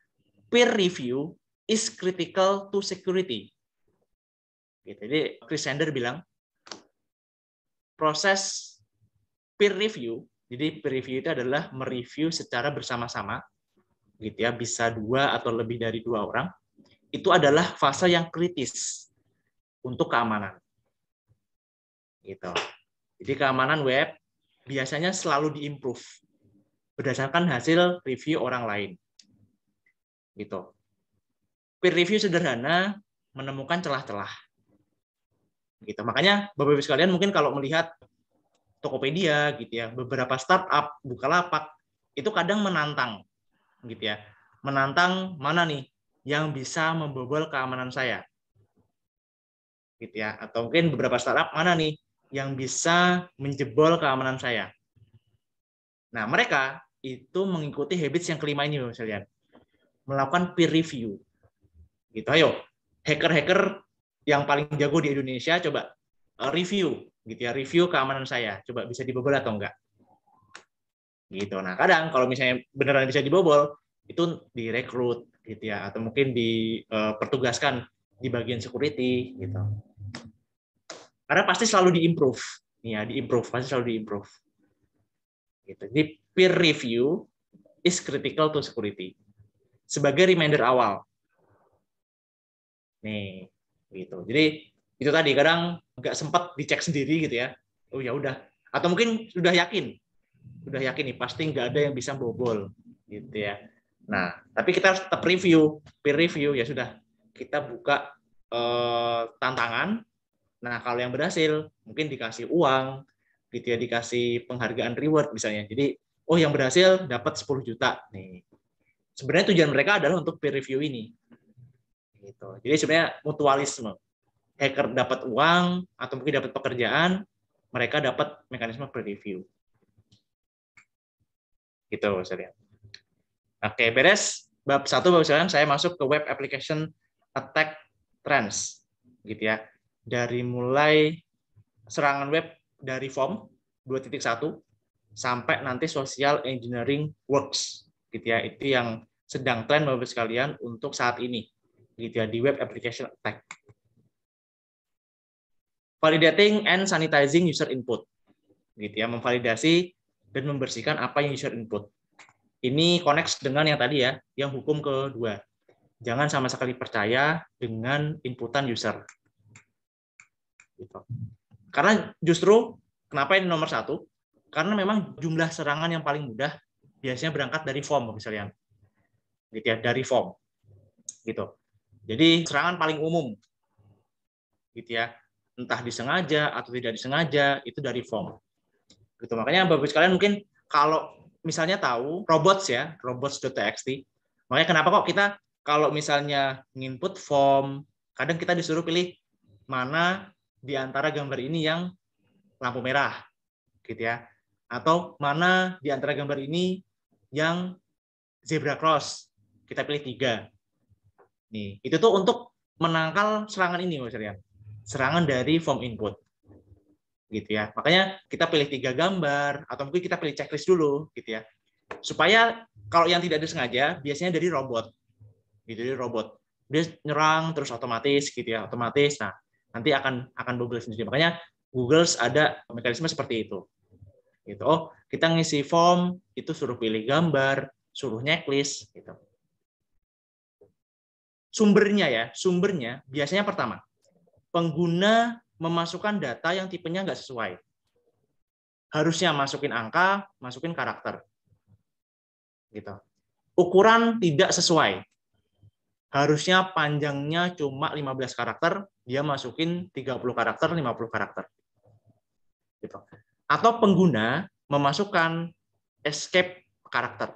peer review is critical to security. Gitu. Jadi Chris Sander bilang proses peer review, jadi peer review itu adalah mereview secara bersama-sama gitu ya, bisa 2 atau lebih dari 2 orang, itu adalah fase yang kritis untuk keamanan. Gitu. Jadi keamanan web biasanya selalu diimprove berdasarkan hasil review orang lain. Gitu. Peer review sederhana menemukan celah-celah. Gitu. Makanya Bapak Ibu sekalian mungkin kalau melihat Tokopedia gitu ya, beberapa startup, Bukalapak itu kadang menantang gitu ya. Menantang mana nih yang bisa membobol keamanan saya. Gitu ya. Atau mungkin beberapa startup mana nih yang bisa menjebol keamanan saya. Nah, mereka itu mengikuti habits yang kelima ini, misalnya melakukan peer review. Gitu, ayo, hacker-hacker yang paling jago di Indonesia coba review, gitu ya, review keamanan saya, coba bisa dibobol atau enggak. Gitu. Nah, kadang kalau misalnya beneran bisa dibobol, itu direkrut, gitu ya, atau mungkin dipertugaskan di bagian security, gitu. Karena pasti selalu diimprove, ya, diimprove, pasti selalu diimprove. Gitu. Jadi peer review is critical to security. Sebagai reminder awal. Nih, gitu. Jadi itu tadi kadang nggak sempat dicek sendiri gitu ya. Oh ya udah. Atau mungkin sudah yakin nih pasti nggak ada yang bisa bobol gitu ya. Nah, tapi kita harus tetap review, peer review ya sudah. Kita buka tantangan. Nah, kalau yang berhasil mungkin dikasih uang, gitu ya, dikasih penghargaan reward misalnya. Jadi, oh yang berhasil dapat 10 juta nih. Sebenarnya tujuan mereka adalah untuk peer review ini. Gitu. Jadi sebenarnya mutualisme. Hacker dapat uang atau mungkin dapat pekerjaan, mereka dapat mekanisme peer review. Gitu, saya lihat. Oke, beres. Bab 1, Bapak sekalian, saya masuk ke web application attack trends. Gitu ya. Dari mulai serangan web dari form 2.1 sampai nanti social engineering works. Gitu ya. Itu yang sedang tren Bapak sekalian untuk saat ini. Gitu ya, di web application attack. Validating and sanitizing user input. Gitu ya, memvalidasi dan membersihkan apa yang user input. Ini connect dengan yang tadi ya, yang hukum kedua. Jangan sama sekali percaya dengan inputan user. Gitu. Karena justru, kenapa ini nomor 1? Karena memang jumlah serangan yang paling mudah biasanya berangkat dari form, misalnya. Gitu ya, dari form. Gitu. Jadi serangan paling umum. Gitu ya. Entah disengaja atau tidak disengaja, itu dari form. Gitu. Makanya Bapak sekalian mungkin kalau misalnya tahu robots ya, robots.txt, makanya kenapa kok kita kalau misalnya nginput form, kadang kita disuruh pilih mana di antara gambar ini yang lampu merah, gitu ya, atau mana di antara gambar ini yang zebra cross, kita pilih 3. Nih, itu tuh untuk menangkal serangan ini, maksudnya serangan dari form input. Gitu ya. Makanya kita pilih 3 gambar atau mungkin kita pilih checklist dulu gitu ya. Supaya kalau yang tidak disengaja biasanya dari robot. Gitu, dari robot. Dia nyerang terus otomatis gitu ya, otomatis. Nah, nanti akan bobol sendiri. Makanya Google ada mekanisme seperti itu. Gitu. Oh, kita ngisi form itu suruh pilih gambar, suruh checklist gitu. Sumbernya biasanya pertama, pengguna memasukkan data yang tipenya nggak sesuai. Harusnya masukin angka, masukin karakter. Gitu. Ukuran tidak sesuai. Harusnya panjangnya cuma 15 karakter, dia masukin 30 karakter, 50 karakter. Gitu. Atau pengguna memasukkan escape karakter.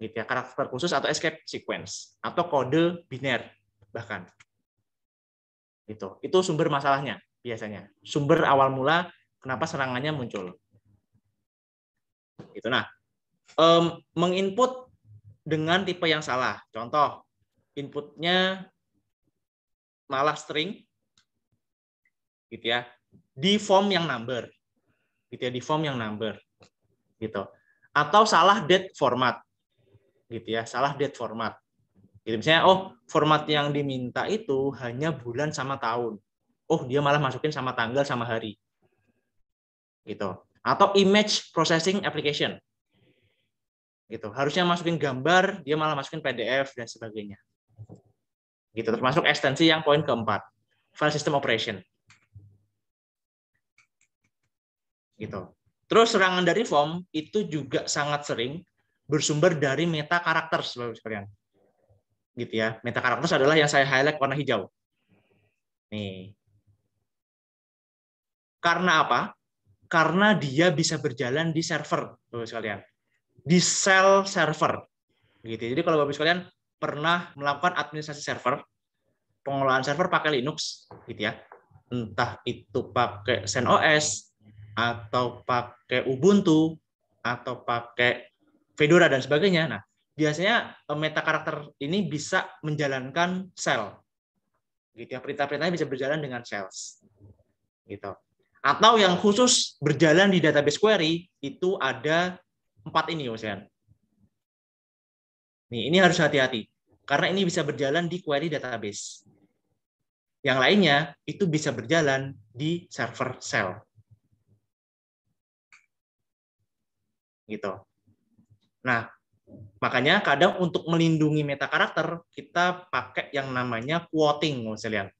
Gitu ya, karakter khusus atau escape sequence atau kode biner bahkan. Itu sumber masalahnya biasanya. Sumber awal mula kenapa serangannya muncul. Itu. Nah, menginput dengan tipe yang salah. Contoh, inputnya malah string, gitu ya, di form yang number, gitu ya, di form yang number, gitu. Atau salah date format, gitu ya, salah date format. Gitu. Misalnya, oh format yang diminta itu hanya bulan sama tahun. Oh dia malah masukin sama tanggal sama hari, gitu. Atau image processing application. Gitu. Harusnya masukin gambar, dia malah masukin PDF dan sebagainya. Gitu. Termasuk ekstensi yang poin keempat, file system operation. Gitu. Terus serangan dari form itu juga sangat sering bersumber dari meta karakter, Bapak sekalian. Gitu ya. Meta karakter adalah yang saya highlight warna hijau. Nih. Karena apa? Karena dia bisa berjalan di server, Bapak sekalian. Di shell server. Gitu. Jadi kalau Bapak sekalian pernah melakukan administrasi server, pengelolaan server pakai Linux, gitu ya. Entah itu pakai CentOS atau pakai Ubuntu atau pakai Fedora dan sebagainya. Nah, biasanya meta karakter ini bisa menjalankan shell. Gitu ya. Perintah-perintahnya bisa berjalan dengan shells. Gitu. Atau yang khusus berjalan di database query itu ada 4 ini, Mas. Nih, ini harus hati-hati karena ini bisa berjalan di query database. Yang lainnya itu bisa berjalan di server shell. Gitu. Nah, makanya kadang untuk melindungi meta karakter kita pakai yang namanya quoting, Mas lihat.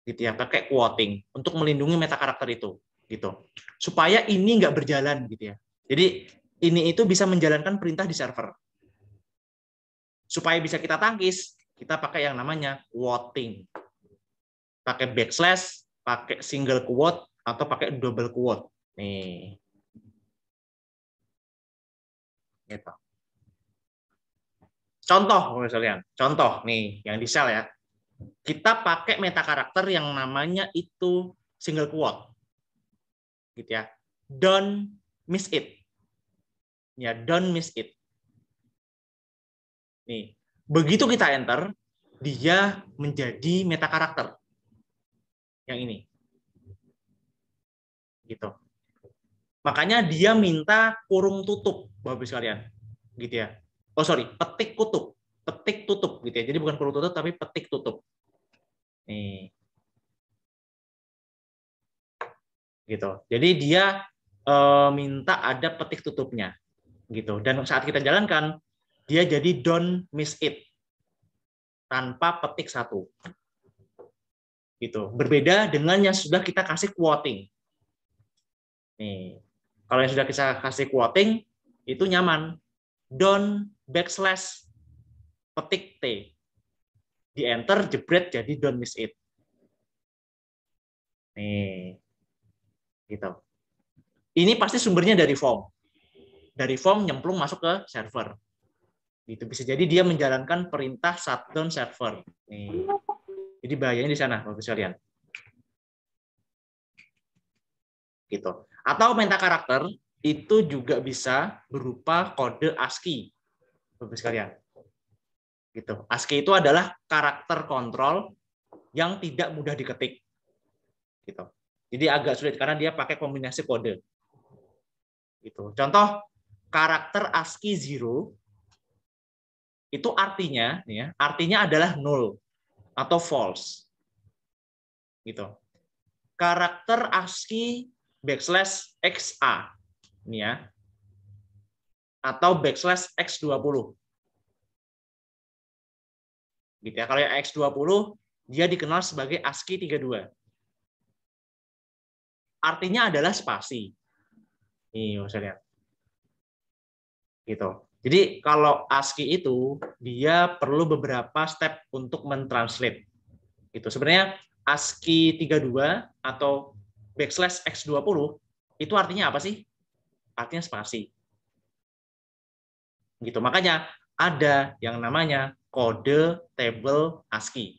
Gitu ya, pakai quoting untuk melindungi meta karakter itu, gitu. Supaya ini nggak berjalan, gitu ya. Jadi ini itu bisa menjalankan perintah di server. Supaya bisa kita tangkis, kita pakai yang namanya quoting. Pakai backslash, pakai single quote, atau pakai double quote. Nih. Gitu. Contoh, misalnya, contoh nih yang di shell ya. Kita pakai meta karakter yang namanya itu single quote. Gitu ya. Don't miss it. Ya, don't miss it. Nih, begitu kita enter, dia menjadi meta karakter. Yang ini. Gitu. Makanya dia minta kurung tutup, Bapak sekalian. Gitu ya. Oh, sorry, petik tutup. Petik tutup gitu ya. Jadi bukan kurung tutup tapi petik tutup. Nih. Gitu. Jadi dia minta ada petik tutupnya. Gitu. Dan saat kita jalankan, dia jadi don't miss it. Tanpa petik satu. Gitu. Berbeda dengan yang sudah kita kasih quoting. Nih. Kalau yang sudah kita kasih quoting, itu nyaman. Don't backslash petik T. Di enter, jebret, jadi don't miss it. Nih. Gitu. Ini pasti sumbernya dari form. Dari form nyemplung masuk ke server. Itu bisa jadi dia menjalankan perintah shutdown server. Nih. Jadi bahayanya di sana, Bapak sekalian. Gitu. Atau meta karakter itu juga bisa berupa kode ASCII, Bapak sekalian. Gitu. ASCII itu adalah karakter kontrol yang tidak mudah diketik. Gitu. Jadi agak sulit karena dia pakai kombinasi kode. Gitu. Contoh karakter ASCII 0 itu artinya ya, artinya adalah null atau false. Gitu. Karakter ASCII backslash XA ini ya. Atau backslash X20. Gitu ya. Kalau yang X20 dia dikenal sebagai ASCII 32. Artinya adalah spasi. Nih, bisa lihat. Gitu. Jadi kalau ASCII itu dia perlu beberapa step untuk mentranslate. Itu sebenarnya ASCII 32 atau backslash X20 itu artinya apa sih? Artinya spasi. Gitu. Makanya ada yang namanya kode table ASCII.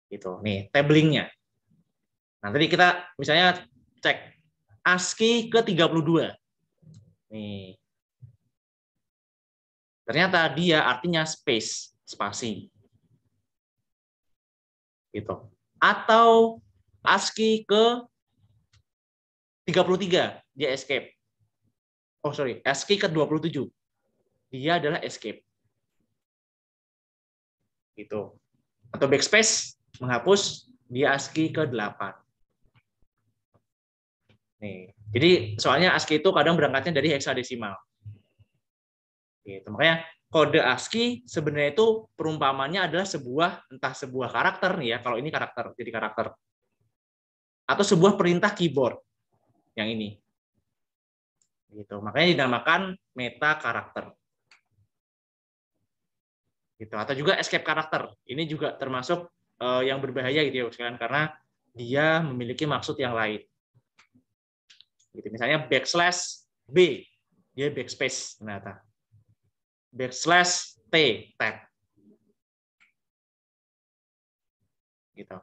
Gitu. Nih, tabelingnya. Nah, tadi kita misalnya cek ASCII ke-32. Nih. Ternyata dia artinya space, spasi. Gitu. Atau ASCII ke-33, dia escape. Oh, sorry, ASCII ke-27. Dia adalah escape. Gitu. Atau backspace, menghapus, dia ASCII ke-8. Nih. Jadi soalnya ASCII itu kadang berangkatnya dari heksadesimal. Gitu. Makanya kode ASCII sebenarnya itu perumpamannya adalah entah sebuah karakter nih ya, kalau ini karakter, jadi karakter. Atau sebuah perintah keyboard yang ini. Gitu. Makanya dinamakan meta karakter. Gitu. Atau juga escape karakter. Ini juga termasuk yang berbahaya gitu ya sekalian, karena dia memiliki maksud yang lain. Gitu. Misalnya \B, dia backspace ternyata. \T, tab. Gitu.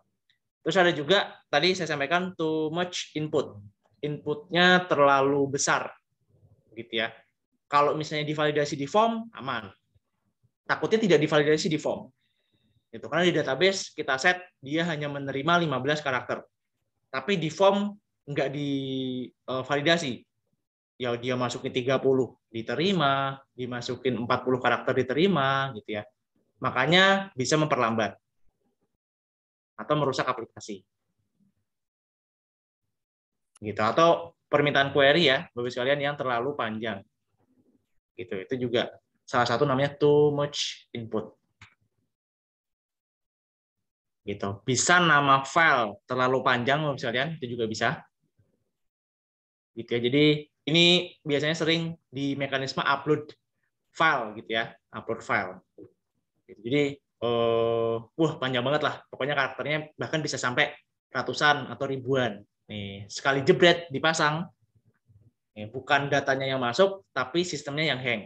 Terus ada juga tadi saya sampaikan too much input. Inputnya terlalu besar, gitu ya. Kalau misalnya divalidasi di form aman. Takutnya tidak divalidasi di form. Gitu. Karena di database kita set dia hanya menerima 15 karakter. Tapi di form nggak divalidasi. Ya dia masukin 30 diterima, dimasukin 40 karakter diterima gitu ya. Makanya bisa memperlambat atau merusak aplikasi. Gitu. Atau permintaan query ya, Bapak sekalian yang terlalu panjang. Gitu. Itu juga salah satu namanya too much input. Gitu. Bisa nama file terlalu panjang Bapak sekalian, itu juga bisa. Gitu ya. Jadi ini biasanya sering di mekanisme upload file gitu ya, upload file. Jadi panjang banget lah. Pokoknya karakternya bahkan bisa sampai ratusan atau ribuan. Nih, sekali jebret dipasang, nih, bukan datanya yang masuk, tapi sistemnya yang hang.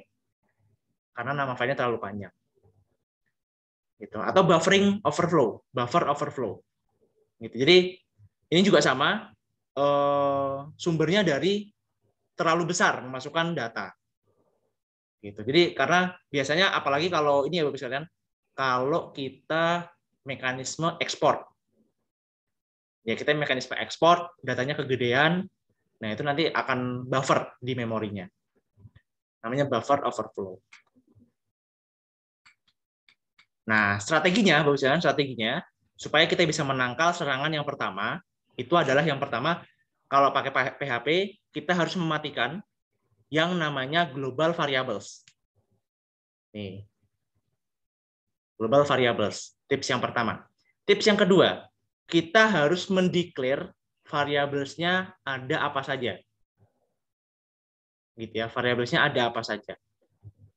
Karena nama filenya terlalu panjang. Gitu. Atau buffer overflow. Gitu. Jadi ini juga sama, sumbernya dari terlalu besar memasukkan data. Gitu. Jadi karena biasanya apalagi kalau ini ya Bapak sekalian, kalau kita mekanisme ekspor. Ya kita mekanisme ekspor, datanya kegedean, nah itu nanti akan buffer di memorinya. Namanya buffer overflow. Nah, strateginya Bapak sekalian, strateginya supaya kita bisa menangkal serangan yang pertama, itu adalah yang pertama kalau pakai PHP kita harus mematikan yang namanya global variables. Nih. Global variables. Tips yang pertama. Tips yang kedua, kita harus mendeklar variablesnya ada apa saja. Gitu ya, variablesnya ada apa saja.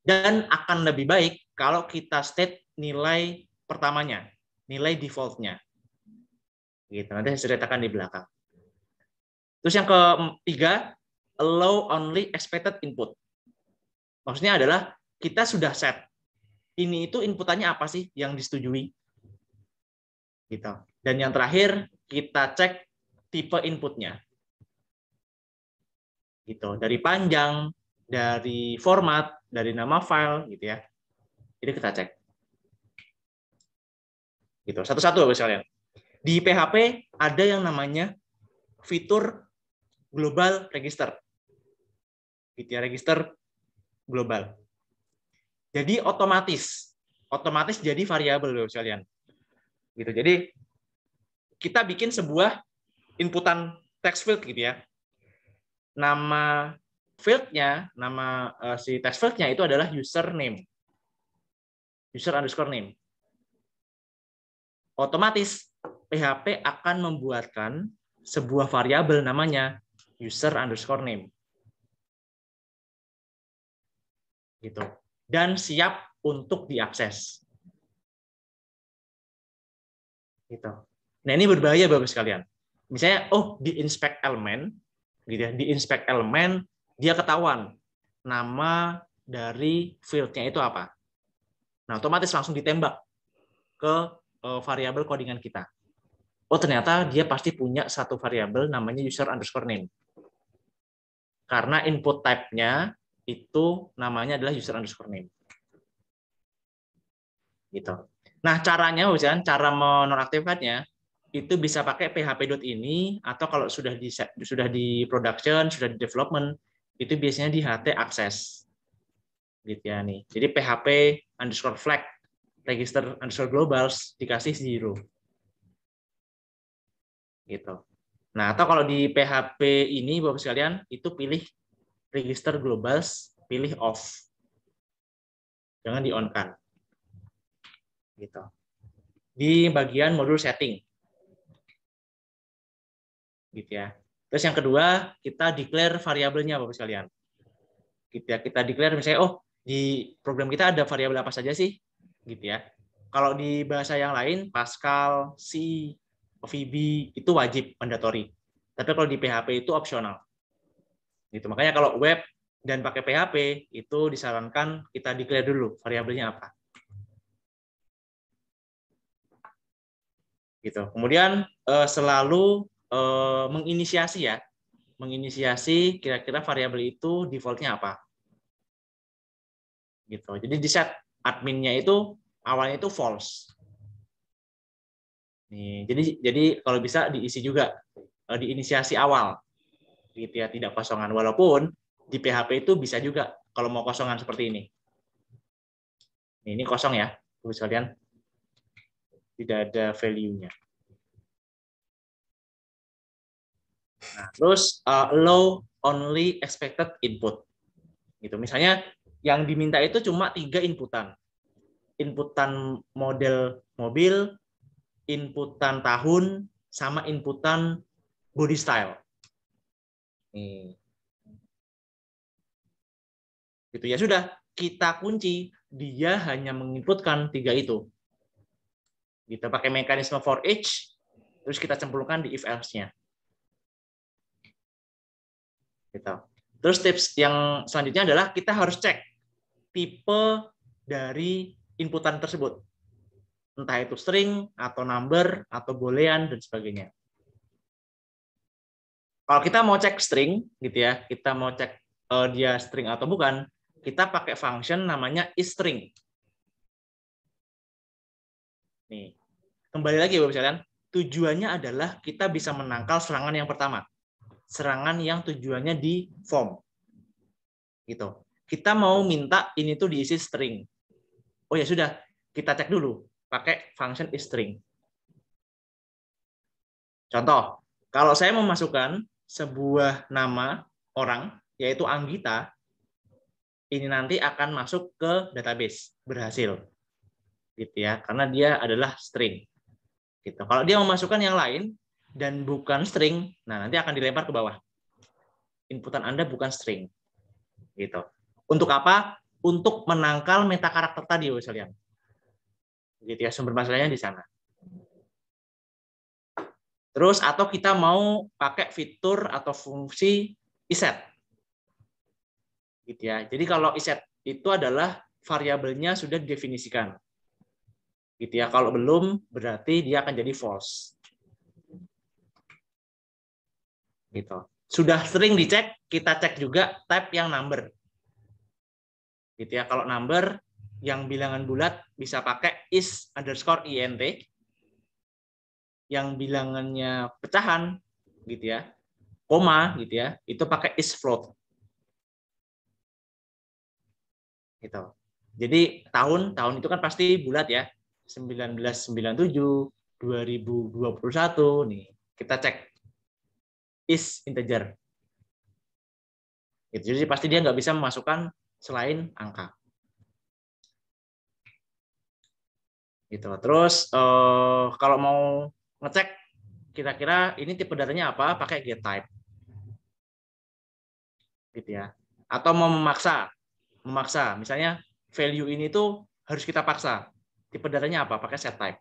Dan akan lebih baik kalau kita state nilai pertamanya, nilai defaultnya. Gitu. Nanti saya ceritakan di belakang. Terus yang ketiga, allow only expected input. Maksudnya adalah kita sudah set. Ini itu inputannya apa sih yang disetujui? Gitu. Dan yang terakhir, kita cek tipe inputnya. Gitu. Dari panjang, dari format, dari nama file gitu ya. Jadi kita cek. Gitu. Satu-satu Bapak sekalian. Di PHP ada yang namanya fitur global register. Gitu ya, register global. Jadi otomatis jadi variabel Bapak sekalian. Gitu. Jadi kita bikin sebuah inputan text field gitu ya. Nama fieldnya, nama si text fieldnya itu adalah username. User underscore name. Otomatis PHP akan membuatkan sebuah variabel namanya user underscore name. Gitu. Dan siap untuk diakses. Gitu. Nah, ini berbahaya Bapak sekalian. Misalnya, di inspect elemen, gitu ya, di inspect elemen dia ketahuan nama dari field-nya itu apa. Nah, otomatis langsung ditembak ke variabel codingan kita. Ternyata dia pasti punya satu variabel namanya user underscore name. Karena input type-nya itu namanya adalah user underscore name. Gitu. Nah, caranya, cara menonaktifkannya itu bisa pakai php.ini atau kalau sudah di production, sudah di development, itu biasanya di ht access. Gitu ya nih. Jadi php underscore flag register underscore globals dikasih 0. Gitu. Nah, atau kalau di PHP ini Bapak sekalian itu pilih register globals, pilih off. jangan di-on-kan. Gitu. Di bagian modul setting. Gitu ya. Terus yang kedua, kita declare variabelnya Bapak sekalian. Gitu ya. Kita declare misalnya, oh di program kita ada variabel apa saja sih? Gitu ya. Kalau di bahasa yang lain, Pascal, C, VB itu wajib, mandatory. Tapi kalau di PHP itu opsional. Gitu. Makanya kalau web dan pakai PHP itu disarankan kita declare dulu variabelnya apa. Gitu. Kemudian selalu menginisiasi ya, menginisiasi kira-kira variabel itu defaultnya apa. Gitu. Jadi di set adminnya itu awalnya itu false. Nih, jadi kalau bisa diisi juga di inisiasi awal, gitu ya, tidak kosongan. Walaupun di PHP itu bisa juga kalau mau kosongan seperti ini. Ini kosong ya, Bapak sekalian, tidak ada value-nya. Nah, terus allow only expected input. Gitu. Misalnya yang diminta itu cuma 3 inputan. Inputan model mobil, inputan tahun, sama inputan body style. Nih. Gitu ya sudah, kita kunci dia hanya menginputkan 3 itu. Kita pakai mekanisme for each, terus kita cemplungkan di if else-nya. Gitu. Terus tips yang selanjutnya adalah kita harus cek tipe dari inputan tersebut. Entah itu string, atau number, atau boolean, dan sebagainya. Kalau kita mau cek string, gitu ya, kita mau cek dia string atau bukan, kita pakai function namanya isString. Nih, kembali lagi Bapak sekalian, tujuannya adalah kita bisa menangkal serangan yang pertama, serangan yang tujuannya di form. Gitu. Kita mau minta ini tuh diisi string. Oh ya sudah, kita cek dulu pakai function isString. Contoh, kalau saya memasukkan sebuah nama orang, yaitu Anggita, ini nanti akan masuk ke database, berhasil. Gitu ya, karena dia adalah string. Gitu. Kalau dia memasukkan yang lain dan bukan string, nah nanti akan dilempar ke bawah. Inputan Anda bukan string. Gitu. Untuk apa? Untuk menangkal meta karakter tadi, Bapak sekalian. Gitu ya, sumber masalahnya di sana. Terus atau kita mau pakai fitur atau fungsi iset. Gitu ya. Jadi kalau iset itu adalah variabelnya sudah didefinisikan. Gitu ya. Kalau belum berarti dia akan jadi false. Gitu. Sudah sering dicek, kita cek juga type yang number. Gitu ya. Kalau number yang bilangan bulat bisa pakai is_int. Yang bilangannya pecahan gitu ya, koma gitu ya, itu pakai is_float. Gitu. Jadi tahun itu kan pasti bulat ya. 1997, 2021 nih. Kita cek is integer. Gitu. Jadi pasti dia nggak bisa memasukkan selain angka. Gitu. Terus kalau mau ngecek kira-kira ini tipe datanya apa, pakai getType. Gitu ya. Atau mau memaksa, misalnya value ini tuh harus kita paksa. Tipe datanya apa? Pakai setType.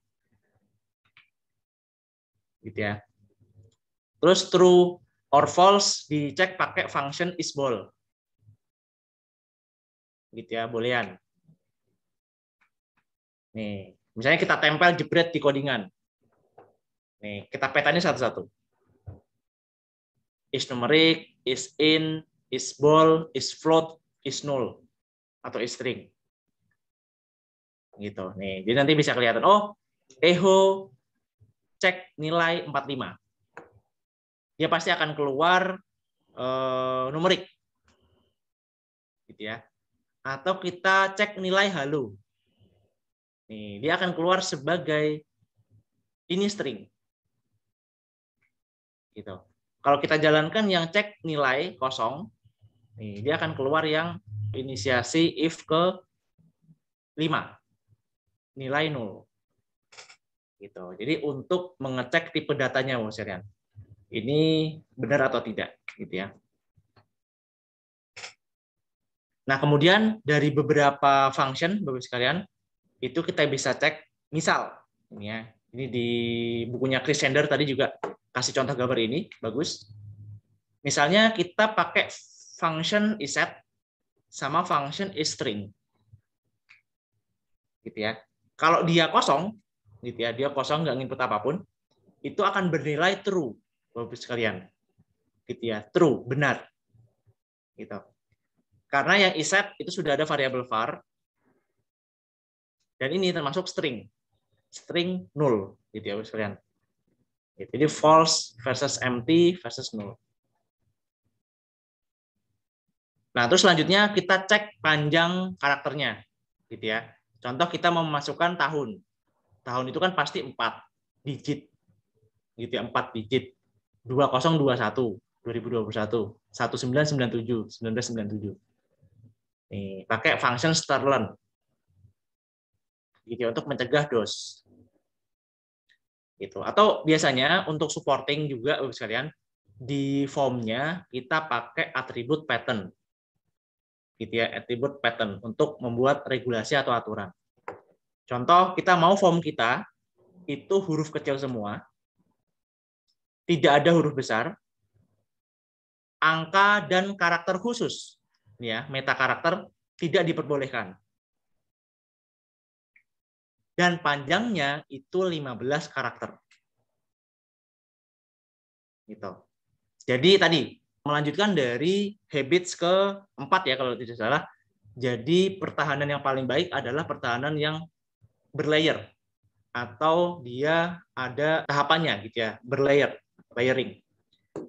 Gitu ya. Terus true or false dicek pakai function isBall. Gitu ya, boolean. Nih, misalnya kita tempel jebret di codingan. Nih, kita petanya satu-satu. Is numeric, is int, is ball, is float, is null, atau is string. Gitu. Nih, jadi nanti bisa kelihatan, oh, echo cek nilai 45. Dia pasti akan keluar numerik. Gitu ya. Atau kita cek nilai halo. Nih, dia akan keluar sebagai ini string. Gitu. Kalau kita jalankan yang cek nilai kosong, nih, dia akan keluar yang inisiasi if ke 5. Nilai 0. Gitu. Jadi untuk mengecek tipe datanya, Bapak sekalian, ini benar atau tidak, gitu ya. Nah, kemudian dari beberapa function, Bapak sekalian, itu kita bisa cek, misal, ini ya, ini di bukunya Chris Sander tadi juga kasih contoh gambar ini, bagus. Misalnya kita pakai function isSet sama function isString, gitu ya. Kalau dia kosong, gitu ya, dia kosong nggak input apapun, itu akan bernilai true, Bapak sekalian, gitu ya, true, benar, gitu. Karena yang isSet itu sudah ada variabel var, dan ini termasuk string 0, gitu ya, Bapak sekalian. Jadi false versus empty versus null. Nah, terus selanjutnya kita cek panjang karakternya, gitu ya. Contoh kita mau memasukkan tahun. Tahun itu kan pasti 4 digit, gitu ya, 4 digit. 2021, 2021, 1997, 1997. Nih, pakai function strlen, gitu ya, untuk mencegah DOS. Gitu. Atau biasanya untuk supporting juga, Bapak sekalian, di formnya kita pakai atribut pattern, gitu ya, atribut pattern untuk membuat regulasi atau aturan. Contoh, kita mau form kita itu huruf kecil semua, tidak ada huruf besar, angka dan karakter khusus, ya, meta karakter tidak diperbolehkan. Dan panjangnya itu 15 karakter. Gitu. Jadi tadi melanjutkan dari habits ke-4 ya kalau tidak salah. Jadi pertahanan yang paling baik adalah pertahanan yang berlayer atau dia ada tahapannya gitu ya, berlayer, layering.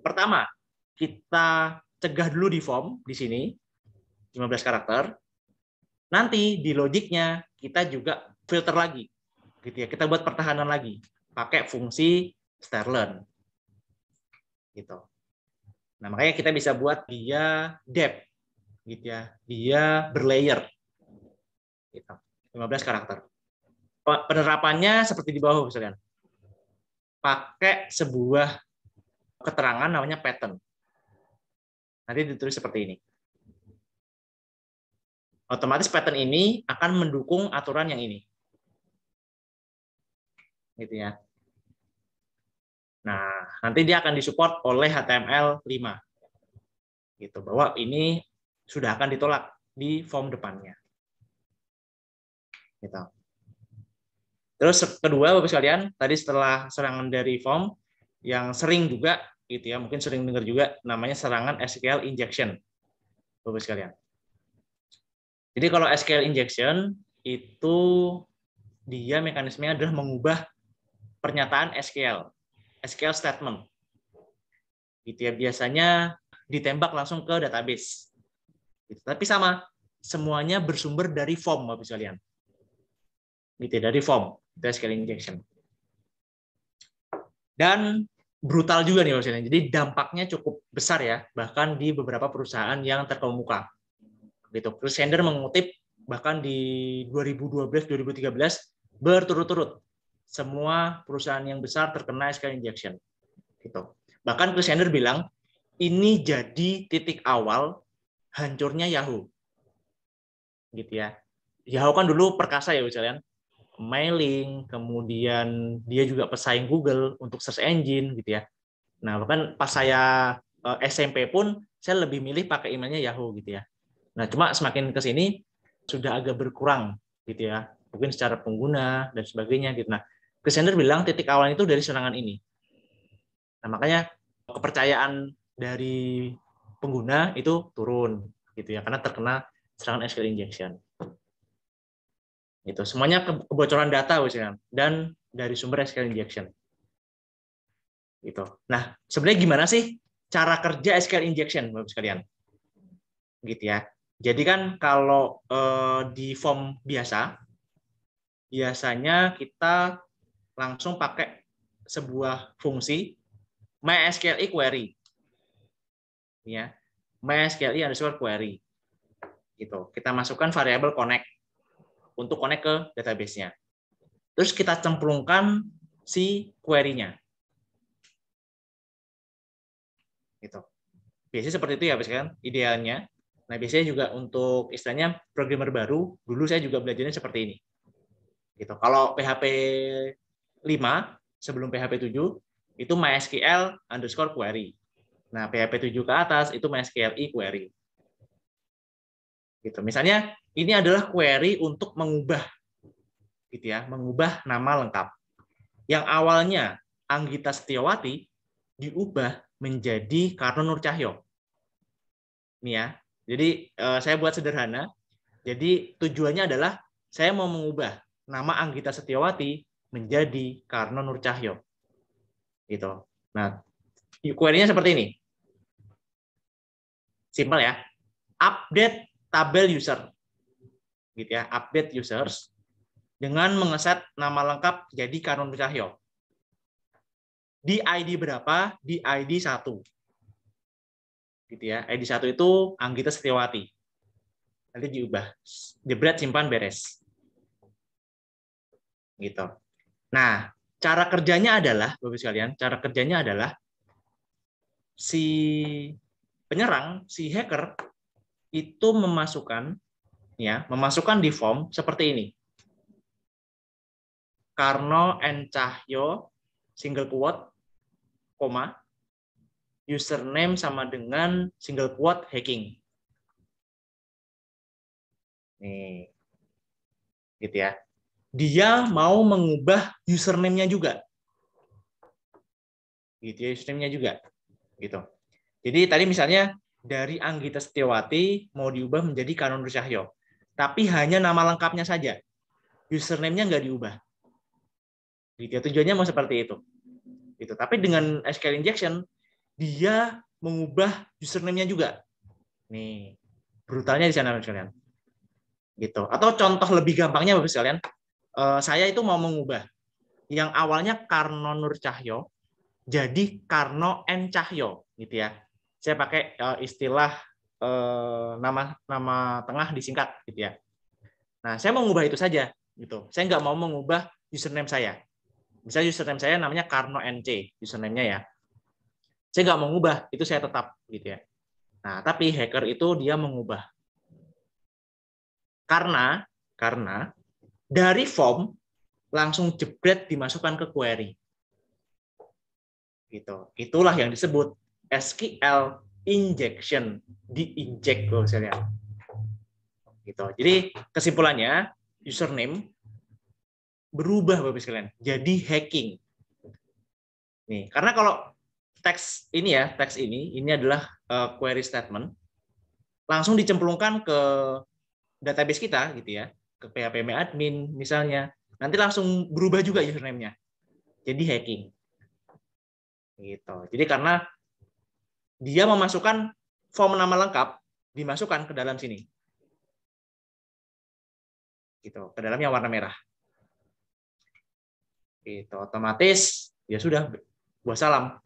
Pertama, kita cegah dulu di form di sini 15 karakter. Nanti di logiknya kita juga filter lagi. Gitu ya. Kita buat pertahanan lagi pakai fungsi strlen. Gitu. Nah, makanya kita bisa buat dia depth gitu ya. Dia berlayer. Gitu. 15 karakter. Penerapannya seperti di bawah misalkan. Pakai sebuah keterangan namanya pattern. Nanti ditulis seperti ini. Otomatis pattern ini akan mendukung aturan yang ini. Gitu ya. Nah, nanti dia akan disupport oleh HTML5. Gitu, bahwa ini sudah akan ditolak di form depannya. Gitu. Terus kedua, Bapak sekalian, tadi setelah serangan dari form, yang sering juga, gitu ya, mungkin sering dengar juga, namanya serangan SQL injection, Bapak sekalian. Jadi kalau SQL injection, itu dia mekanismenya adalah mengubah pernyataan SQL statement. Gitu ya, biasanya ditembak langsung ke database. Gitu. Tapi sama, semuanya bersumber dari form, Bapak sekalian. Gitu ya, dari form, itu SQL injection. Dan brutal juga nih, Bapak sekalian. Jadi dampaknya cukup besar ya, bahkan di beberapa perusahaan yang terkemuka. Gitu. Chris Sander mengutip bahkan di 2012-2013 berturut-turut semua perusahaan yang besar terkena SQL injection. Gitu. Bahkan Chris Sander bilang ini jadi titik awal hancurnya Yahoo. Gitu ya. Yahoo kan dulu perkasa ya misalnya, mailing, kemudian dia juga pesaing Google untuk search engine gitu ya. Nah, bahkan pas saya SMP pun saya lebih milih pakai emailnya Yahoo gitu ya. Nah, cuma semakin ke sini sudah agak berkurang gitu ya. Mungkin secara pengguna dan sebagainya gitu. Nah, Chris Sander bilang titik awal itu dari serangan ini. Nah, makanya kepercayaan dari pengguna itu turun gitu ya karena terkena serangan SQL injection. Itu semuanya kebocoran data misalnya dan dari sumber SQL injection. Gitu. Nah, sebenarnya gimana sih cara kerja SQL injection Bapak sekalian? Gitu ya. Jadi kan kalau di form biasa biasanya kita langsung pakai sebuah fungsi MySQL query. Ya. MySQL_query. Gitu. Kita masukkan variabel connect untuk connect ke database-nya. Terus kita cemplungkan si query-nya. Gitu. Biasanya seperti itu ya, kan? Idealnya. Nah, biasanya juga untuk istilahnya programmer baru, dulu saya juga belajarnya seperti ini. Gitu. Kalau PHP 5 sebelum PHP 7 itu MySQL_query. Nah, PHP 7 ke atas itu MySQLi query. Gitu. Misalnya ini adalah query untuk mengubah gitu ya, mengubah nama lengkap. Yang awalnya Anggita Setiawati diubah menjadi Karno Nur Cahyo. Ini ya. Jadi saya buat sederhana. Jadi tujuannya adalah saya mau mengubah nama Anggita Setiawati menjadi Karno Nur Cahyo. Gitu. Nah, query-nya seperti ini. Simpel ya. Update tabel user. Gitu ya, update users dengan mengeset nama lengkap jadi Karno Nur Cahyo. Di ID berapa? Di ID 1. Gitu ya. ID 1 itu Anggita Setiawati. Nanti diubah. Jebret, simpan, beres. Gitu. Nah, cara kerjanya adalah, Bapak sekalian, cara kerjanya adalah si penyerang, si hacker itu memasukkan di form seperti ini. Karno N Cahyo single quote koma username sama dengan single quote hacking. Nih. Gitu ya. Dia mau mengubah username-nya juga. Gitu ya, username-nya juga. Gitu. Jadi tadi misalnya dari Anggita Setiawati mau diubah menjadi Karno Nur Cahyo. Tapi hanya nama lengkapnya saja. Username-nya nggak diubah. Gitu. Tujuannya mau seperti itu. Gitu. Tapi dengan SQL injection, dia mengubah username-nya juga. Nih, brutalnya di sana sekalian. Gitu. Atau contoh lebih gampangnya Bapak sekalian, saya itu mau mengubah yang awalnya Karno Nur Cahyo jadi Karno N Cahyo, gitu ya. Saya pakai istilah nama tengah disingkat, gitu ya. Nah, saya mau mengubah itu saja, gitu. Saya nggak mau mengubah username saya. Misalnya username saya namanya Karno NC, username-nya ya. Saya nggak mau mengubah, itu saya tetap, gitu ya. Nah, tapi hacker itu dia mengubah. Karena dari form langsung jebret dimasukkan ke query. Gitu. Itulah yang disebut SQL injection, diinjek loh saya. Gitu. Jadi kesimpulannya username berubah Bapak sekalian jadi hacking. Nih, karena kalau teks ini adalah query statement langsung dicemplungkan ke database kita gitu ya, ke PHP admin misalnya. Nanti langsung berubah juga username-nya. Jadi hacking. Gitu. Jadi karena dia memasukkan form nama lengkap dimasukkan ke dalam sini. Gitu, ke dalam yang warna merah. Itu otomatis ya sudah wassalam.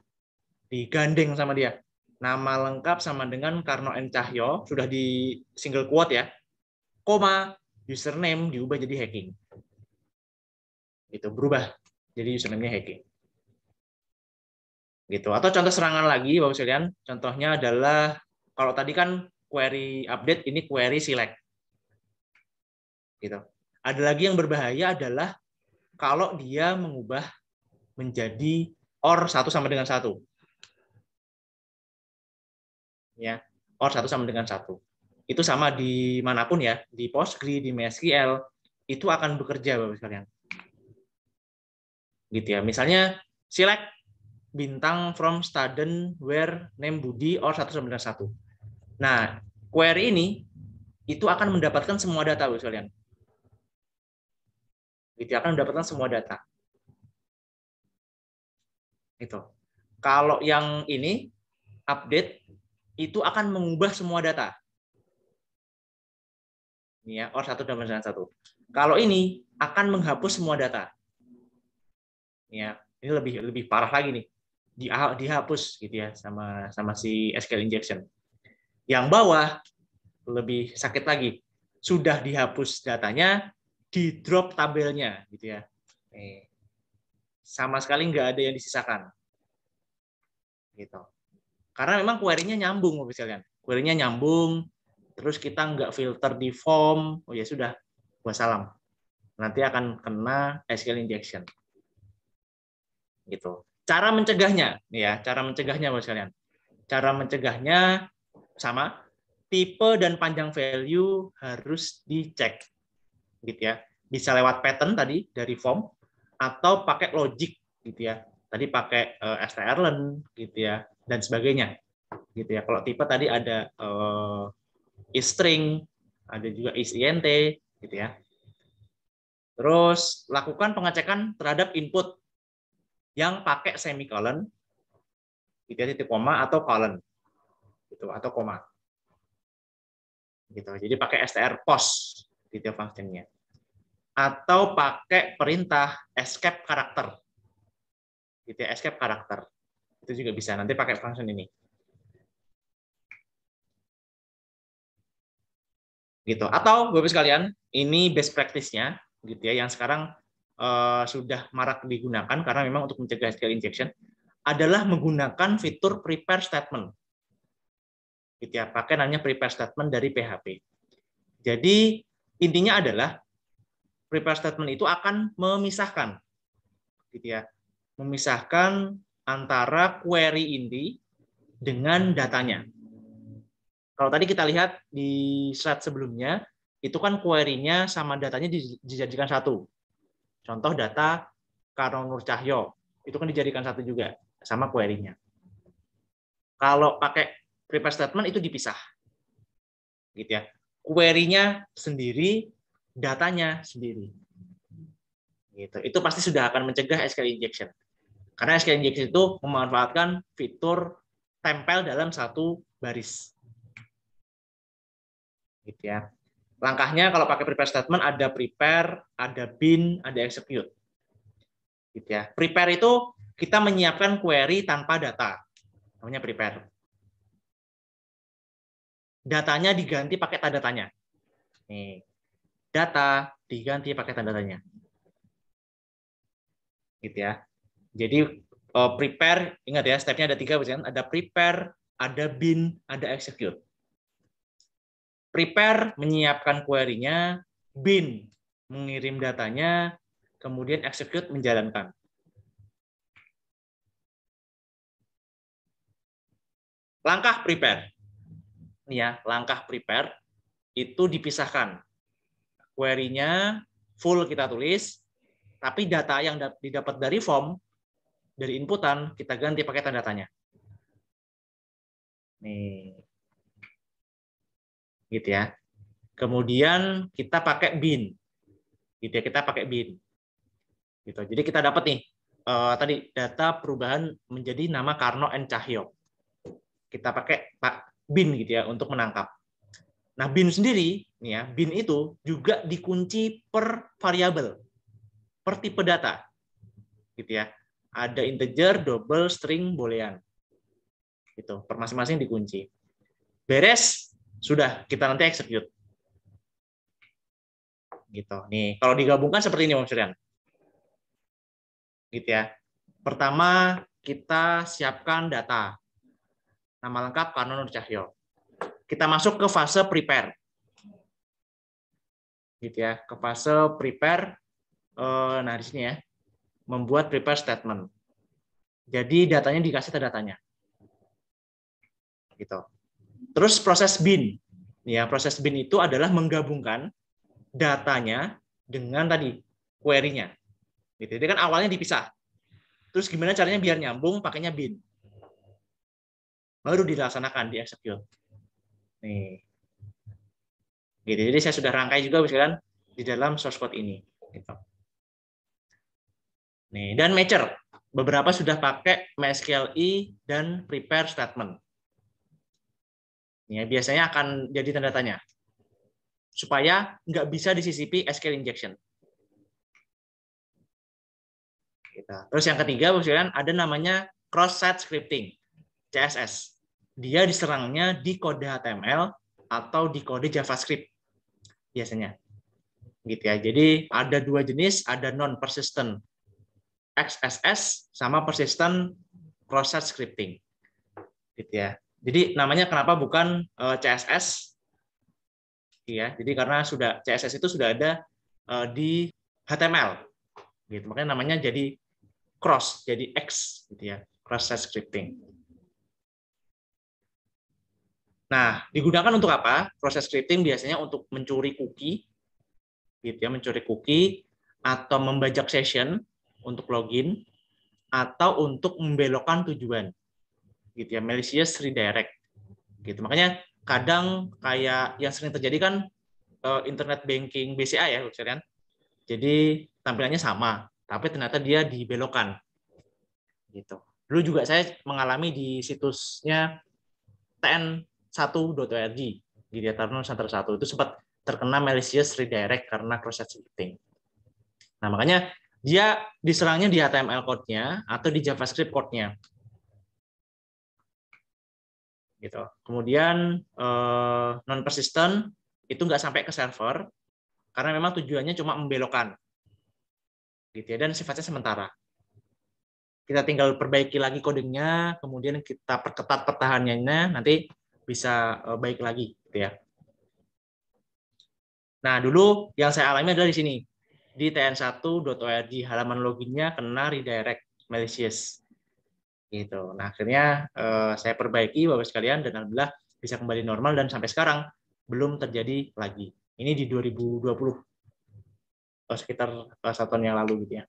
Digandeng sama dia. Nama lengkap sama dengan Karno N Cahyo sudah di single quote ya. Koma username diubah jadi hacking. Itu berubah jadi username-nya hacking. Gitu. Atau contoh serangan lagi Bapak sekalian, contohnya adalah kalau tadi kan query update, ini query select. Gitu. Ada lagi yang berbahaya adalah kalau dia mengubah menjadi OR 1 sama dengan 1. Ya, OR 1 sama dengan 1. Itu sama di manapun ya, di Postgre, di MySQL, itu akan bekerja Bapak sekalian. Gitu ya. Misalnya select bintang from student where name Budi OR 1 sama dengan 1. Nah, query ini itu akan mendapatkan semua data Bapak sekalian. Gitu, akan mendapatkan semua data. Itu. Kalau yang ini update itu akan mengubah semua data. Ini ya, OR 1 dan 1. Kalau ini akan menghapus semua data. Ya, ini lebih parah lagi nih. Dihapus gitu ya sama si SQL injection. Yang bawah lebih sakit lagi. Sudah dihapus datanya, di drop tabelnya, gitu ya. Nih. Sama sekali nggak ada yang disisakan, gitu. Karena memang query-nya nyambung, Bapak sekalian. Query-nya nyambung, terus kita nggak filter di form, oh ya sudah, wassalam. Nanti akan kena SQL injection. Gitu. Cara mencegahnya, ya, cara mencegahnya Bapak sekalian. Cara mencegahnya sama, tipe dan panjang value harus dicek, gitu ya. Bisa lewat pattern tadi dari form atau pakai logic, gitu ya. Tadi pakai strlen, gitu ya, dan sebagainya, gitu ya. Kalau tipe tadi ada isString, ada juga isInt, gitu ya. Terus lakukan pengecekan terhadap input yang pakai semicolon, gitu ya, titik koma atau colon, gitu, atau koma. Gitu. Jadi pakai strpost, gitu ya, fungsinya. Atau pakai perintah escape karakter, gitu ya, escape karakter. Itu juga bisa. Nanti pakai function ini. Gitu. Atau Bapak sekalian, ini best practice-nya, gitu ya, yang sekarang sudah marak digunakan karena memang untuk mencegah SQL injection adalah menggunakan fitur prepare statement, gitu ya, pakai namanya prepare statement dari PHP. Jadi intinya adalah prepare statement itu akan memisahkan, gitu ya, memisahkan antara query inti dengan datanya. Kalau tadi kita lihat di slide sebelumnya, itu kan query-nya sama datanya dijadikan satu. Contoh data Karno Nur Cahyo, itu kan dijadikan satu juga sama query-nya. Kalau pakai prepare statement itu dipisah, gitu ya. Query-nya sendiri, datanya sendiri. Gitu. Itu pasti sudah akan mencegah SQL injection. Karena SQL injection itu memanfaatkan fitur tempel dalam satu baris. Gitu ya. Langkahnya kalau pakai prepare statement ada prepare, ada bin, ada execute. Gitu ya. Prepare itu kita menyiapkan query tanpa data. Namanya prepare. Datanya diganti pakai tanda tanya. Nih. Data diganti pakai tanda tanya. Gitu ya. Jadi prepare, ingat ya, stepnya ada 3, ada prepare, ada bin, ada execute. Prepare menyiapkan query-nya, bin mengirim datanya, kemudian execute menjalankan. Langkah prepare. Ini ya, langkah prepare itu dipisahkan. Query-nya full kita tulis, tapi data yang didapat dari form, dari inputan, kita ganti pakai tanda tanya. Nih. Gitu ya. Kemudian kita pakai bin. Gitu ya, kita pakai bin. Gitu. Jadi kita dapat nih tadi data perubahan menjadi nama Karno N Cahyo. Kita pakai bin gitu ya untuk menangkap. Nah, bin sendiri nih ya, bin itu juga dikunci per variabel, per tipe data. Gitu ya. Ada integer, double, string, boolean. Gitu, per masing-masing dikunci. Beres, sudah kita nanti execute. Gitu. Nih, kalau digabungkan seperti ini Mas Suryan. Gitu ya. Pertama, kita siapkan data. Nama lengkap Karno Nur Cahyo. Kita masuk ke fase prepare. Gitu ya, ke fase prepare. Nah, di sini ya. Membuat prepare statement. Jadi datanya dikasih ke datanya. Gitu. Terus proses bin. Ya, proses bin itu adalah menggabungkan datanya dengan tadi query-nya. Gitu. Jadi kan awalnya dipisah. Terus gimana caranya biar nyambung? Pakainya bin. Baru dilaksanakan, di execute. Nih. Gitu. Jadi saya sudah rangkai juga misalkan di dalam source code ini. Gitu. Nih, dan matcher. Beberapa sudah pakai MySQLi dan prepare statement. Ya, biasanya akan jadi tanda tanya. Supaya nggak bisa disisipi SQL injection. Gitu. Terus yang ketiga, misalkan ada namanya cross-site scripting, CSS. Dia diserangnya di kode HTML atau di kode JavaScript biasanya. Gitu ya. Jadi ada dua jenis, ada non-persistent XSS sama persistent cross-site scripting. Gitu ya. Jadi namanya kenapa bukan CSS? Ya, jadi karena CSS itu sudah ada di HTML. Gitu. Makanya namanya jadi cross, jadi X gitu ya. Cross-site scripting. Nah, digunakan untuk apa? Proses scripting biasanya untuk mencuri cookie, gitu ya, mencuri cookie atau membajak session untuk login atau untuk membelokkan tujuan, gitu ya, malicious redirect, gitu. Makanya kadang kayak yang sering terjadi kan internet banking BCA ya, kan? Jadi tampilannya sama, tapi ternyata dia dibelokkan, gitu. Dulu juga saya mengalami di situsnya tn1.org di data Nusantara 1 itu sempat terkena malicious redirect karena cross-site scripting. Nah, makanya dia diserangnya di HTML code-nya atau di JavaScript code-nya. Gitu. Kemudian non-persistent itu nggak sampai ke server karena memang tujuannya cuma membelokkan. Gitu ya, dan sifatnya sementara. Kita tinggal perbaiki lagi codingnya, kemudian kita perketat pertahanannya, nanti bisa baik lagi, gitu ya. Nah, dulu yang saya alami adalah di sini. Di tn1.org halaman loginnya kena redirect malicious. Gitu. Nah, akhirnya saya perbaiki Bapak sekalian dan alhamdulillah bisa kembali normal dan sampai sekarang belum terjadi lagi. Ini di 2020. Sekitar 1 tahun yang lalu gitu ya.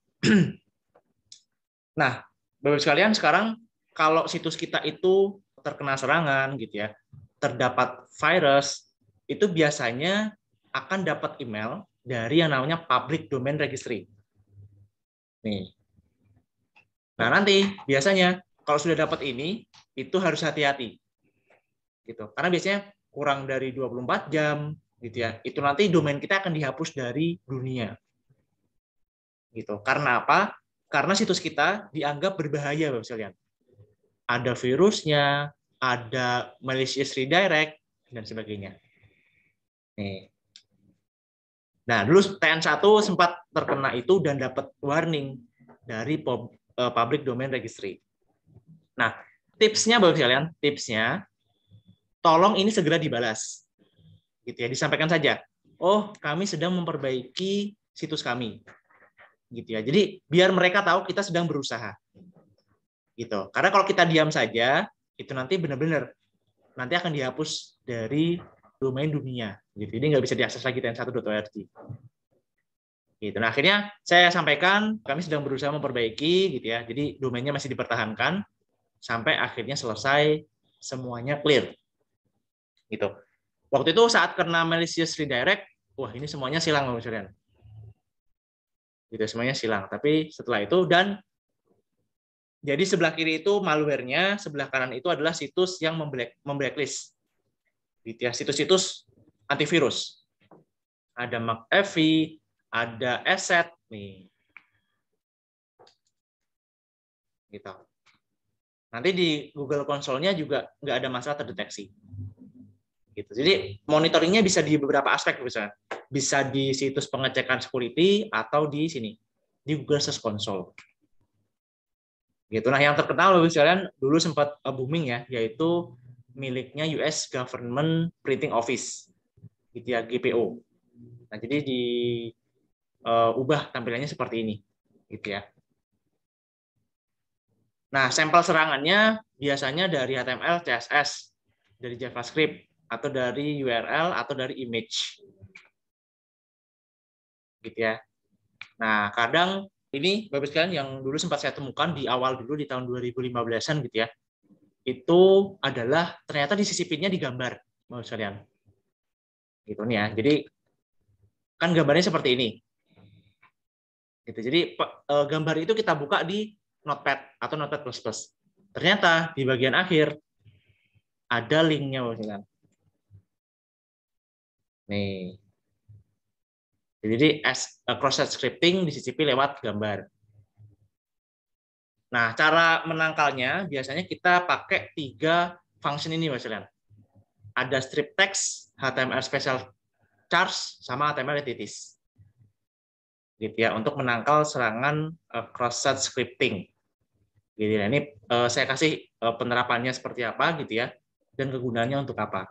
Nah, Bapak sekalian sekarang kalau situs kita itu terkena serangan gitu ya, terdapat virus, itu biasanya akan dapat email dari yang namanya public domain registry. Nih. Nah, nanti biasanya kalau sudah dapat ini, itu harus hati-hati. Gitu. Karena biasanya kurang dari 24 jam gitu ya. Itu nanti domain kita akan dihapus dari dunia. Gitu. Karena apa? Karena situs kita dianggap berbahaya, Bapak sekalian. Ada virusnya, ada malicious redirect dan sebagainya. Nih. Nah, dulu TN1 sempat terkena itu dan dapat warning dari public domain registry. Nah, tipsnya Bapak sekalian, tipsnya tolong ini segera dibalas. Gitu ya, disampaikan saja. Oh, kami sedang memperbaiki situs kami. Gitu ya. Jadi biar mereka tahu kita sedang berusaha. Gitu. Karena kalau kita diam saja, itu nanti benar-benar nanti akan dihapus dari domain dunia. Gitu. Jadi nggak bisa diakses lagi tn1.org. Gitu. Nah, akhirnya saya sampaikan kami sedang berusaha memperbaiki, gitu ya. Jadi domainnya masih dipertahankan sampai akhirnya selesai, semuanya clear. Gitu. Waktu itu saat kena malicious redirect, wah ini semuanya silang, Bapak sekalian. Gitu, semuanya silang. Tapi setelah itu dan jadi sebelah kiri itu malware-nya, sebelah kanan itu adalah situs yang memblacklist. Gitu ya, situs-situs antivirus. Ada McAfee, ada Asset nih. Gitu. Nanti di Google Console-nya juga nggak ada masalah terdeteksi. Gitu. Jadi monitoringnya bisa di beberapa aspek, bisa di situs pengecekan security atau di sini di Google Search Console. Gitu. Nah, yang terkenal Bapak sekalian dulu sempat booming ya, yaitu miliknya US Government Printing Office, gitu ya, GPO. Nah, jadi diubah tampilannya seperti ini, gitu ya. Nah, sampel serangannya biasanya dari HTML, CSS, dari JavaScript, atau dari URL, atau dari image. Gitu ya. Nah, kadang ini Bapak sekalian yang dulu sempat saya temukan di awal dulu di tahun 2015-an gitu ya. Itu adalah ternyata disisipinnya di gambar, Bapak sekalian. Gitu nih ya. Jadi kan gambarnya seperti ini. Gitu. Jadi gambar itu kita buka di Notepad atau Notepad++. Ternyata di bagian akhir ada linknya, Bapak sekalian. Nih. Jadi cross-site scripting disisipi lewat gambar. Nah, cara menangkalnya biasanya kita pakai 3 function ini, Mas Rian. Ada strip text, HTML special charge, sama HTML entities. gitu ya, untuk menangkal serangan cross-site scripting. Gitu ya. Ini saya kasih penerapannya seperti apa gitu ya, dan kegunaannya untuk apa.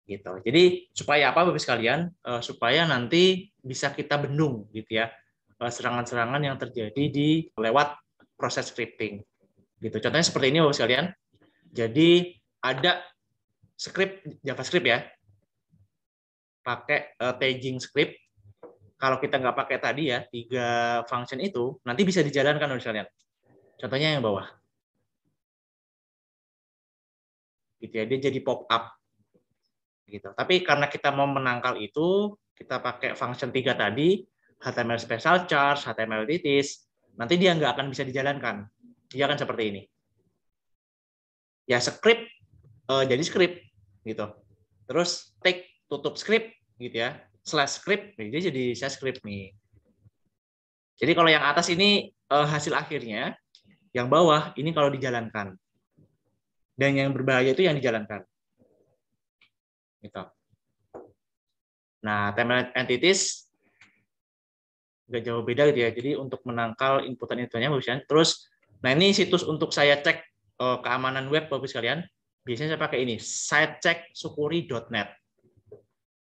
Gitu. Jadi supaya apa, Bapak sekalian? Supaya nanti bisa kita bendung gitu ya serangan-serangan yang terjadi di lewat proses scripting. Gitu. Contohnya seperti ini, Bapak sekalian. Jadi ada script JavaScript ya, pakai tagging script. Kalau kita nggak pakai tadi ya 3 function itu, nanti bisa dijalankan, Bapak sekalian. Contohnya yang bawah. Gitu ya, dia jadi pop up. Gitu. Tapi karena kita mau menangkal itu, kita pakai function 3 tadi, HTML special charge, HTML titis, nanti dia nggak akan bisa dijalankan. Dia akan seperti ini. Ya script jadi script gitu. Terus tag tutup script gitu ya. Slash script, jadi saya script nih. Jadi kalau yang atas ini hasil akhirnya, yang bawah ini kalau dijalankan. Dan yang berbahaya itu yang dijalankan. Gitu. Nah, HTML entities nggak jauh beda gitu ya. Jadi untuk menangkal inputan-inputannya bagusnya. Terus, nah ini situs untuk saya cek keamanan web Bapak sekalian. Biasanya saya pakai ini, sitechsukuri.net.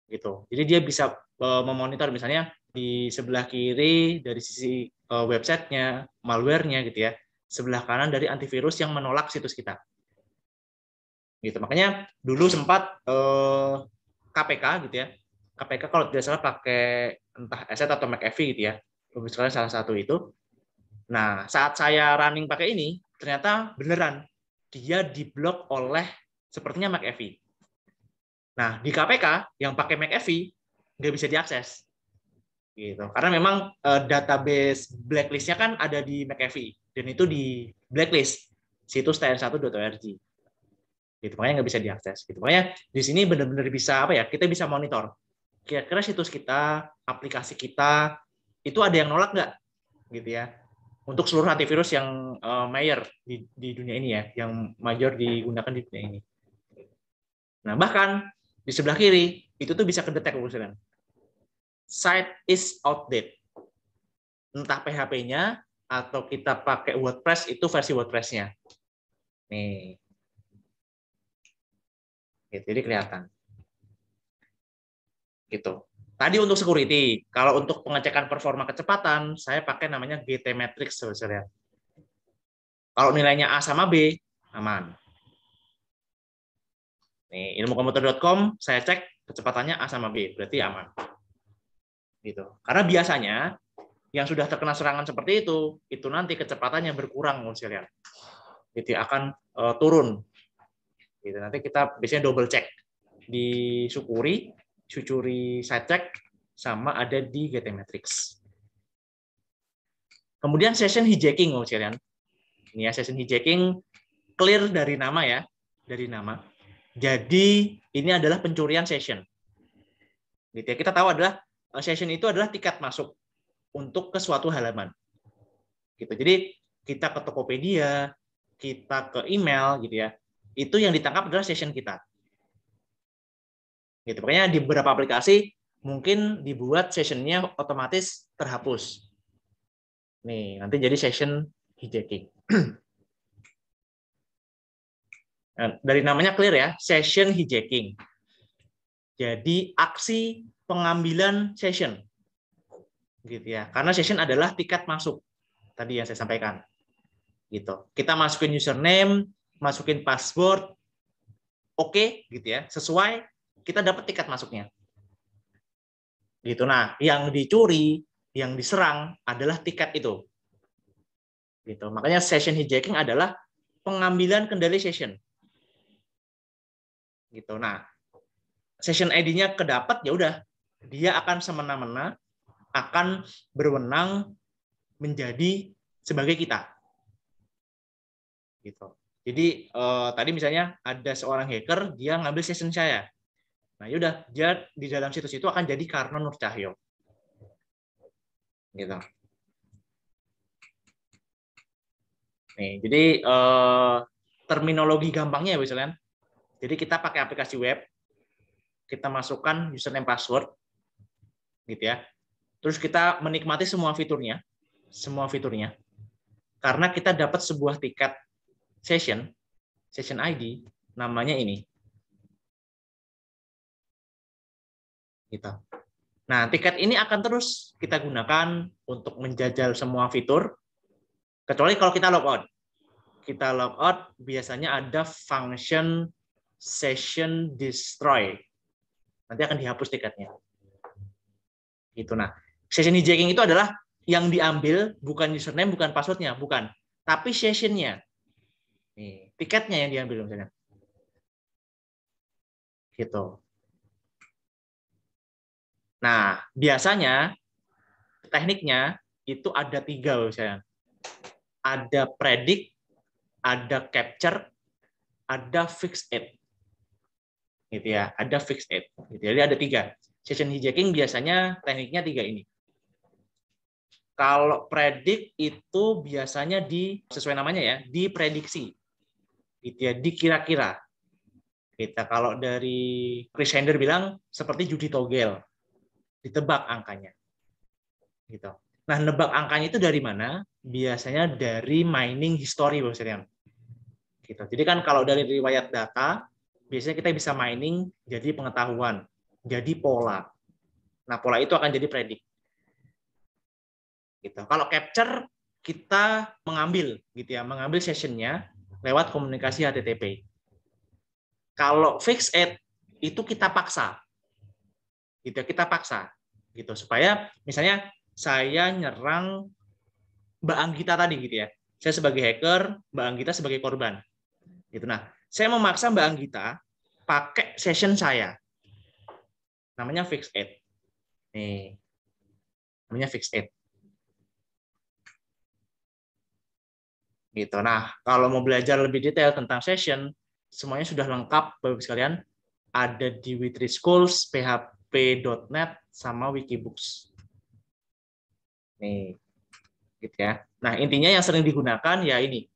Gitu. Jadi dia bisa memonitor misalnya di sebelah kiri dari sisi websitenya, malware-nya gitu ya. Sebelah kanan dari antivirus yang menolak situs kita. Gitu. Makanya dulu sempat KPK gitu ya. KPK kalau tidak salah pakai entah ESET atau McAfee gitu ya. Misalnya salah satu itu. Nah, saat saya running pakai ini, ternyata beneran dia diblok oleh sepertinya McAfee. Nah, di KPK yang pakai McAfee nggak bisa diakses. Gitu. Karena memang database blacklist-nya kan ada di McAfee dan itu di blacklist situs tn1.org. Gitu, makanya nggak bisa diakses. Gitu. Makanya di sini benar-benar bisa apa ya? Kita bisa monitor. Kira-kira situs kita, aplikasi kita itu ada yang nolak nggak, gitu ya? Untuk seluruh antivirus yang mayor di dunia ini ya, yang major digunakan di dunia ini. Nah bahkan di sebelah kiri itu tuh bisa kedetek misalkan. Site is outdated. Entah PHP-nya atau kita pakai WordPress itu versi WordPress-nya. Nih. Gitu, jadi kelihatan. Gitu. Tadi untuk security, kalau untuk pengecekan performa kecepatan, saya pakai namanya GTmetrix sebenarnya. Kalau nilainya A sama B, aman. Nih, ilmukomputer.com, saya cek kecepatannya A sama B, berarti aman. Gitu. Karena biasanya yang sudah terkena serangan seperti itu nanti kecepatannya berkurang, sekalian. Jadi akan turun. Gitu. Nanti kita biasanya double check di Sucuri site check, sama ada di GTmetrix. Kemudian session hijacking, sekalian. Ini ya, session hijacking clear dari nama ya, dari nama. Jadi ini adalah pencurian session. Gitu ya. Kita tahu adalah session itu adalah tiket masuk untuk ke suatu halaman. Gitu. Jadi kita ke Tokopedia, kita ke email gitu ya. Itu yang ditangkap adalah session kita. Gitu. Makanya di beberapa aplikasi mungkin dibuat sessionnya otomatis terhapus. Nih, nanti jadi session hijacking. Nah, dari namanya clear ya, session hijacking. Jadi aksi pengambilan session. Gitu ya. Karena session adalah tiket masuk. Tadi yang saya sampaikan. Gitu. Kita masukin username, masukin password, oke, gitu ya. Sesuai, kita dapat tiket masuknya. Gitu. Nah, yang dicuri, yang diserang adalah tiket itu. Gitu. Makanya session hijacking adalah pengambilan kendali session. Gitu. Nah, session ID-nya kedapat, ya udah, dia akan semena-mena akan berwenang menjadi sebagai kita. Gitu. Jadi tadi misalnya ada seorang hacker, dia ngambil session saya. Nah, yaudah, dia di dalam situs itu akan jadi Karno Nur Cahyo. Gitu. Nih, jadi terminologi gampangnya ya, misalnya. Jadi kita pakai aplikasi web, kita masukkan username password, gitu ya. Terus kita menikmati semua fiturnya, karena kita dapat sebuah tiket session ID, namanya ini. Gitu. Nah, tiket ini akan terus kita gunakan untuk menjajal semua fitur, kecuali kalau kita logout. Kita logout biasanya ada function session destroy. Nanti akan dihapus tiketnya. Gitu. Nah, session hijacking itu adalah yang diambil bukan username, bukan passwordnya, bukan, tapi sessionnya. Nih, tiketnya yang diambil misalnya. Gitu. Nah, biasanya tekniknya itu ada 3 misalnya. Ada predict, ada capture, ada fix it. Gitu ya, ada fix it. Gitu. Jadi ada 3. Session hijacking biasanya tekniknya 3 ini. Kalau predict itu biasanya sesuai namanya ya, diprediksi. Gitu ya, dikira-kira. Kita kalau dari Chris Hender bilang seperti judi togel. Ditebak angkanya. Gitu. Nah, nebak angkanya itu dari mana? Biasanya dari mining history, Bapak. Gitu. Jadi kan kalau dari riwayat data, biasanya kita bisa mining jadi pengetahuan, jadi pola. Nah, pola itu akan jadi predik. Gitu. Kalau capture, kita mengambil, gitu ya, mengambil sessionnya lewat komunikasi HTTP. Kalau fix it, itu kita paksa, gitu ya, kita paksa, gitu supaya misalnya saya nyerang Mbak Anggita tadi, gitu ya. Saya sebagai hacker, Mbak Anggita sebagai korban. Gitu. Nah, saya memaksa Mbak Anggita pakai session saya. Namanya fix it. Nih. Namanya fix it. Gitu. Nah, kalau mau belajar lebih detail tentang session, semuanya sudah lengkap Bapak sekalian. Ada di Witri Schools, php.net, sama Wikibooks. Nih. Gitu ya. Nah, intinya yang sering digunakan ya ini.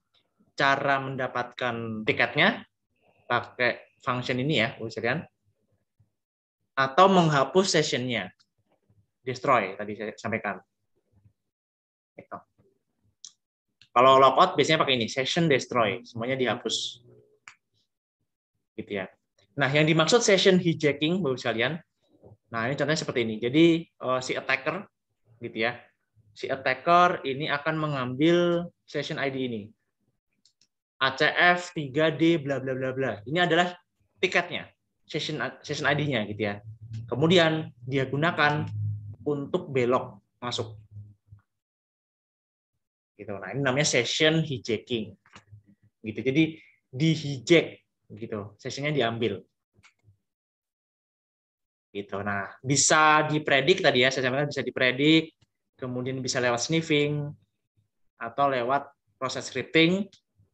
Cara mendapatkan tiketnya pakai function ini ya, Bapak sekalian. Atau menghapus sessionnya. Destroy, tadi saya sampaikan. Gitu. Kalau logout biasanya pakai ini, session destroy, semuanya dihapus. Gitu ya. Nah, yang dimaksud session hijacking, Bapak sekalian, nah ini contohnya seperti ini. Jadi si attacker, gitu ya, si attacker ini akan mengambil session ID ini, ACF 3D bla bla bla bla. Ini adalah tiketnya, session ID-nya, gitu ya. Kemudian dia gunakan untuk belok masuk. Gitu. Nah, ini namanya session hijacking. Gitu. Jadi di hijack gitu, sessionnya diambil. Gitu. Nah, bisa dipredik tadi ya, saya sampaikan bisa dipredik, kemudian bisa lewat sniffing atau lewat proses scripting.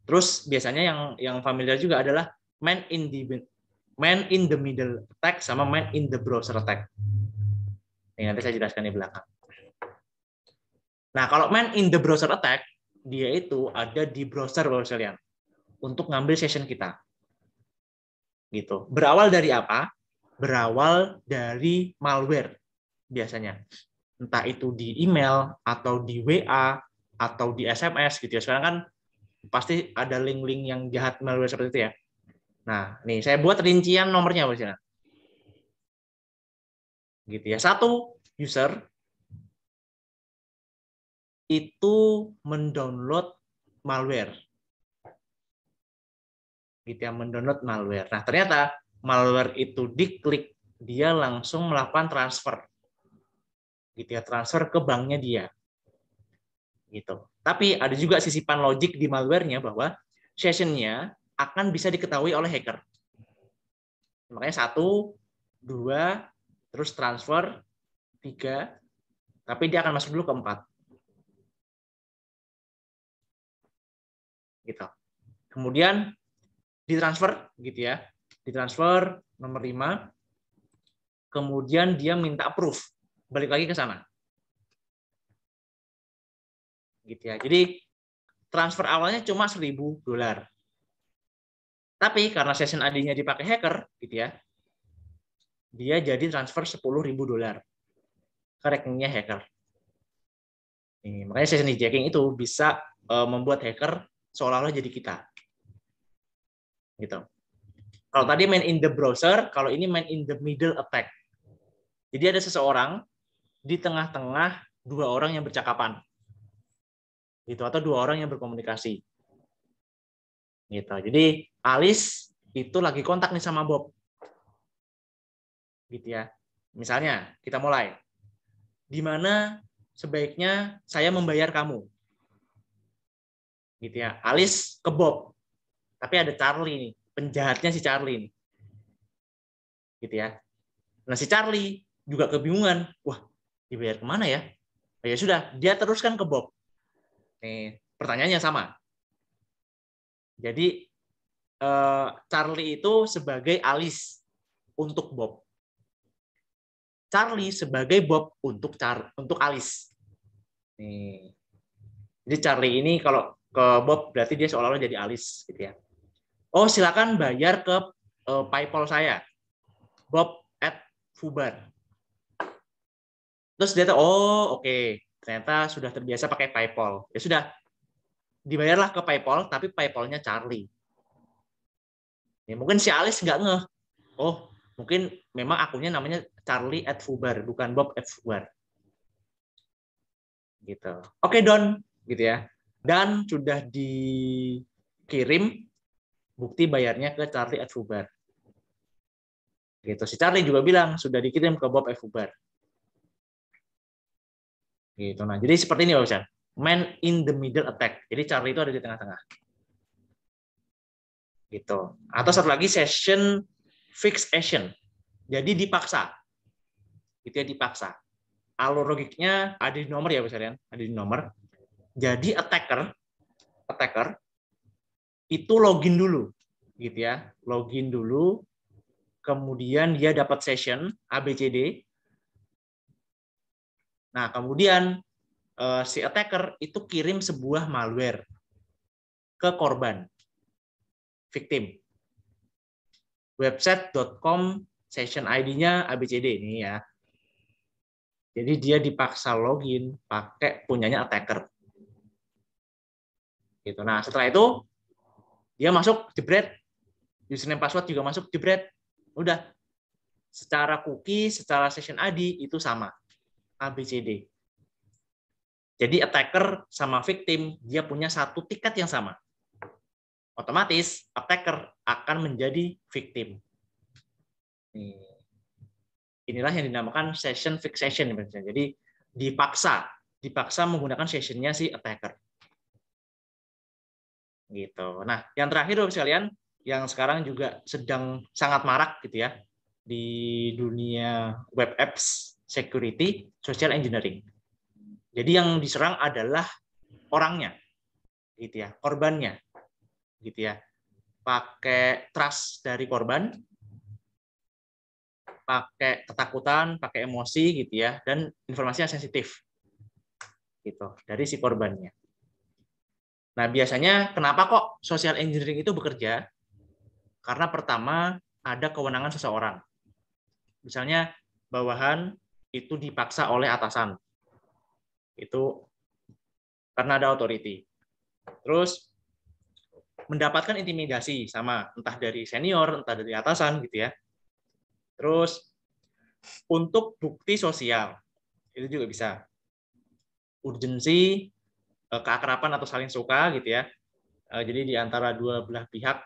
Terus biasanya yang familiar juga adalah man in the middle attack sama man in the browser attack. Ini nanti saya jelaskan di belakang. Nah, kalau man in the browser attack, dia itu ada di browser Bapak sekalian untuk ngambil session kita. Gitu. Berawal dari apa? Berawal dari malware biasanya. Entah itu di email atau di WA atau di SMS gitu ya. Sekarang kan pasti ada link-link yang jahat malware seperti itu ya. Nah, nih saya buat rincian nomornya misalnya. Gitu ya. Satu user itu mendownload malware. Gitu ya, mendownload malware. Nah, ternyata malware itu diklik, dia langsung melakukan transfer. Gitu ya, transfer ke banknya dia. Gitu. Tapi ada juga sisipan logik di malware-nya bahwa session-nya akan bisa diketahui oleh hacker. Makanya 1, 2, terus transfer, 3, tapi dia akan masuk dulu ke 4. Gitu. Kemudian ditransfer, gitu ya. Ditransfer nomor 5, kemudian dia minta approve, balik lagi ke sana. Gitu ya. Jadi transfer awalnya cuma $1.000. Tapi karena session ID-nya dipakai hacker, gitu ya, dia jadi transfer $10.000. ke rekeningnya hacker. Makanya session hijacking itu bisa membuat hacker seolah-olah jadi kita. Gitu. Kalau tadi main in the browser, kalau ini main in the middle attack. Jadi ada seseorang di tengah-tengah dua orang yang bercakapan. Gitu, atau dua orang yang berkomunikasi. Gitu. Jadi Alice itu lagi kontak nih sama Bob. Gitu ya. Misalnya, kita mulai. Di mana sebaiknya saya membayar kamu? Gitu ya. Alice ke Bob. Tapi ada Charlie nih, penjahatnya si Charlie nih. Gitu ya. Nah, si Charlie juga kebingungan. Wah, dibayar kemana ya? Oh, ya sudah, dia teruskan ke Bob. Nih, pertanyaannya sama. Jadi Charlie itu sebagai Alice untuk Bob. Charlie sebagai Bob untuk Alice. Nih. Jadi Charlie ini kalau ke Bob berarti dia seolah-olah jadi Alice gitu ya. Oh, silakan bayar ke PayPal saya. bob@fubar. Terus dia tahu, oh oke, ternyata sudah terbiasa pakai PayPal. Ya sudah, dibayarlah ke PayPal, tapi PayPal-nya Charlie. Ya, mungkin si Alice nggak ngeh. Oh, mungkin memang akunnya namanya Charlie@fubar, bukan Bob@fubar. Gitu. Oke, Don, gitu ya. Dan sudah dikirim bukti bayarnya ke Charlie@fubar. Gitu. Si Charlie juga bilang sudah dikirim ke Bob@fubar. Gitu. Nah, jadi seperti ini, Pak. Man in the middle attack. Jadi Charlie itu ada di tengah-tengah. Gitu. Atau satu lagi session fixed action. Jadi dipaksa. Itu ya, dipaksa. Alur logiknya ada di nomor ya, Pak Sarian. Ada di nomor. Jadi attacker itu login dulu, gitu ya. Login dulu, kemudian dia dapat session ABCD. Nah, kemudian si attacker itu kirim sebuah malware ke korban, victim. Website.com session ID-nya ABCD ini ya. Jadi dia dipaksa login pakai punyanya attacker. Gitu. Nah, setelah itu dia masuk jebret, username password juga masuk jebret. Udah. Secara cookie, secara session ID itu sama. ABCD. Jadi attacker sama victim dia punya satu tiket yang sama. Otomatis attacker akan menjadi victim. Inilah yang dinamakan session fixation. Jadi dipaksa menggunakan sessionnya si attacker. Gitu. Nah, yang terakhir Bapak sekalian, yang sekarang juga sedang sangat marak gitu ya di dunia web apps security, social engineering. Jadi yang diserang adalah orangnya, gitu ya, korbannya, gitu ya. Pakai trust dari korban, pakai ketakutan, pakai emosi, gitu ya, dan informasi yang sensitif, gitu, dari si korbannya. Nah, biasanya kenapa kok social engineering itu bekerja? Karena pertama ada kewenangan seseorang. Misalnya bawahan itu dipaksa oleh atasan. Itu karena ada authority. Terus mendapatkan intimidasi sama entah dari senior, entah dari atasan gitu ya. Terus untuk bukti sosial itu juga bisa. Urgensi, keakraban atau saling suka gitu ya. Jadi di antara dua belah pihak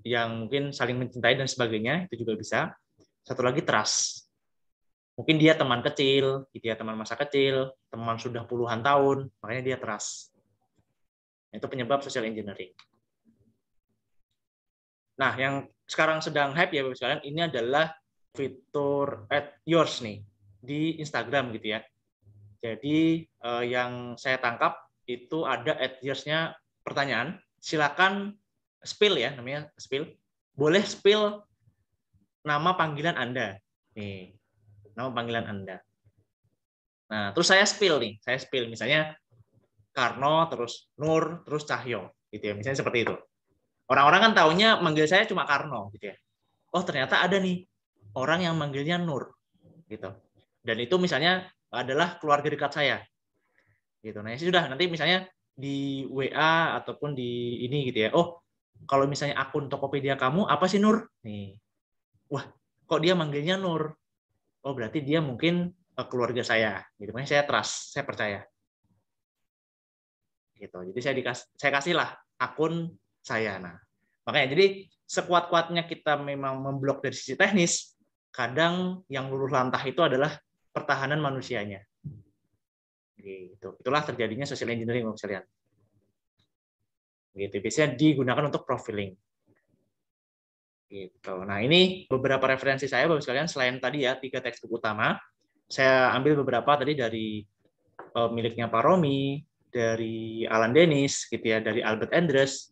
yang mungkin saling mencintai dan sebagainya itu juga bisa. Satu lagi trust. Mungkin dia teman kecil, gitu ya, teman masa kecil, teman sudah puluhan tahun, makanya dia trust. Itu penyebab social engineering. Nah, yang sekarang sedang hype ya Bapak sekalian, ini adalah fitur add yours nih di Instagram gitu ya. Jadi yang saya tangkap itu ada add yours-nya pertanyaan. Silakan spill ya, namanya spill. Boleh spill nama panggilan Anda. Nih, nama panggilan Anda. Nah, terus saya spill nih. Saya spill misalnya Karno, terus Nur, terus Cahyo. Gitu ya, misalnya seperti itu. Orang-orang kan taunya manggil saya cuma Karno. Gitu ya. Oh, ternyata ada nih orang yang manggilnya Nur. Gitu. Dan itu misalnya adalah keluarga dekat saya. Gitu. Nah, sudah nanti misalnya di WA ataupun di ini gitu ya. Oh, kalau misalnya akun Tokopedia kamu apa sih Nur? Nih. Wah, kok dia manggilnya Nur? Oh, berarti dia mungkin keluarga saya. Gitu. Makanya saya trust, saya percaya. Gitu. Jadi saya kasihlah akun saya. Nah, makanya jadi sekuat-kuatnya kita memang memblok dari sisi teknis, kadang yang luluh lantah itu adalah pertahanan manusianya. Gitu. Itulah terjadinya social engineering, Bapak sekalian. Gitu. Biasanya digunakan untuk profiling. Gitu. Nah, ini beberapa referensi saya, Bapak sekalian, selain tadi ya 3 textbook utama, saya ambil beberapa tadi dari miliknya Pak Romi, dari Alan Dennis, gitu ya, dari Albert Andres.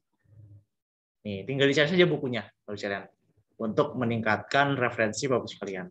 Nih, tinggal dicari saja bukunya, Bapak sekalian, untuk meningkatkan referensi Bapak sekalian.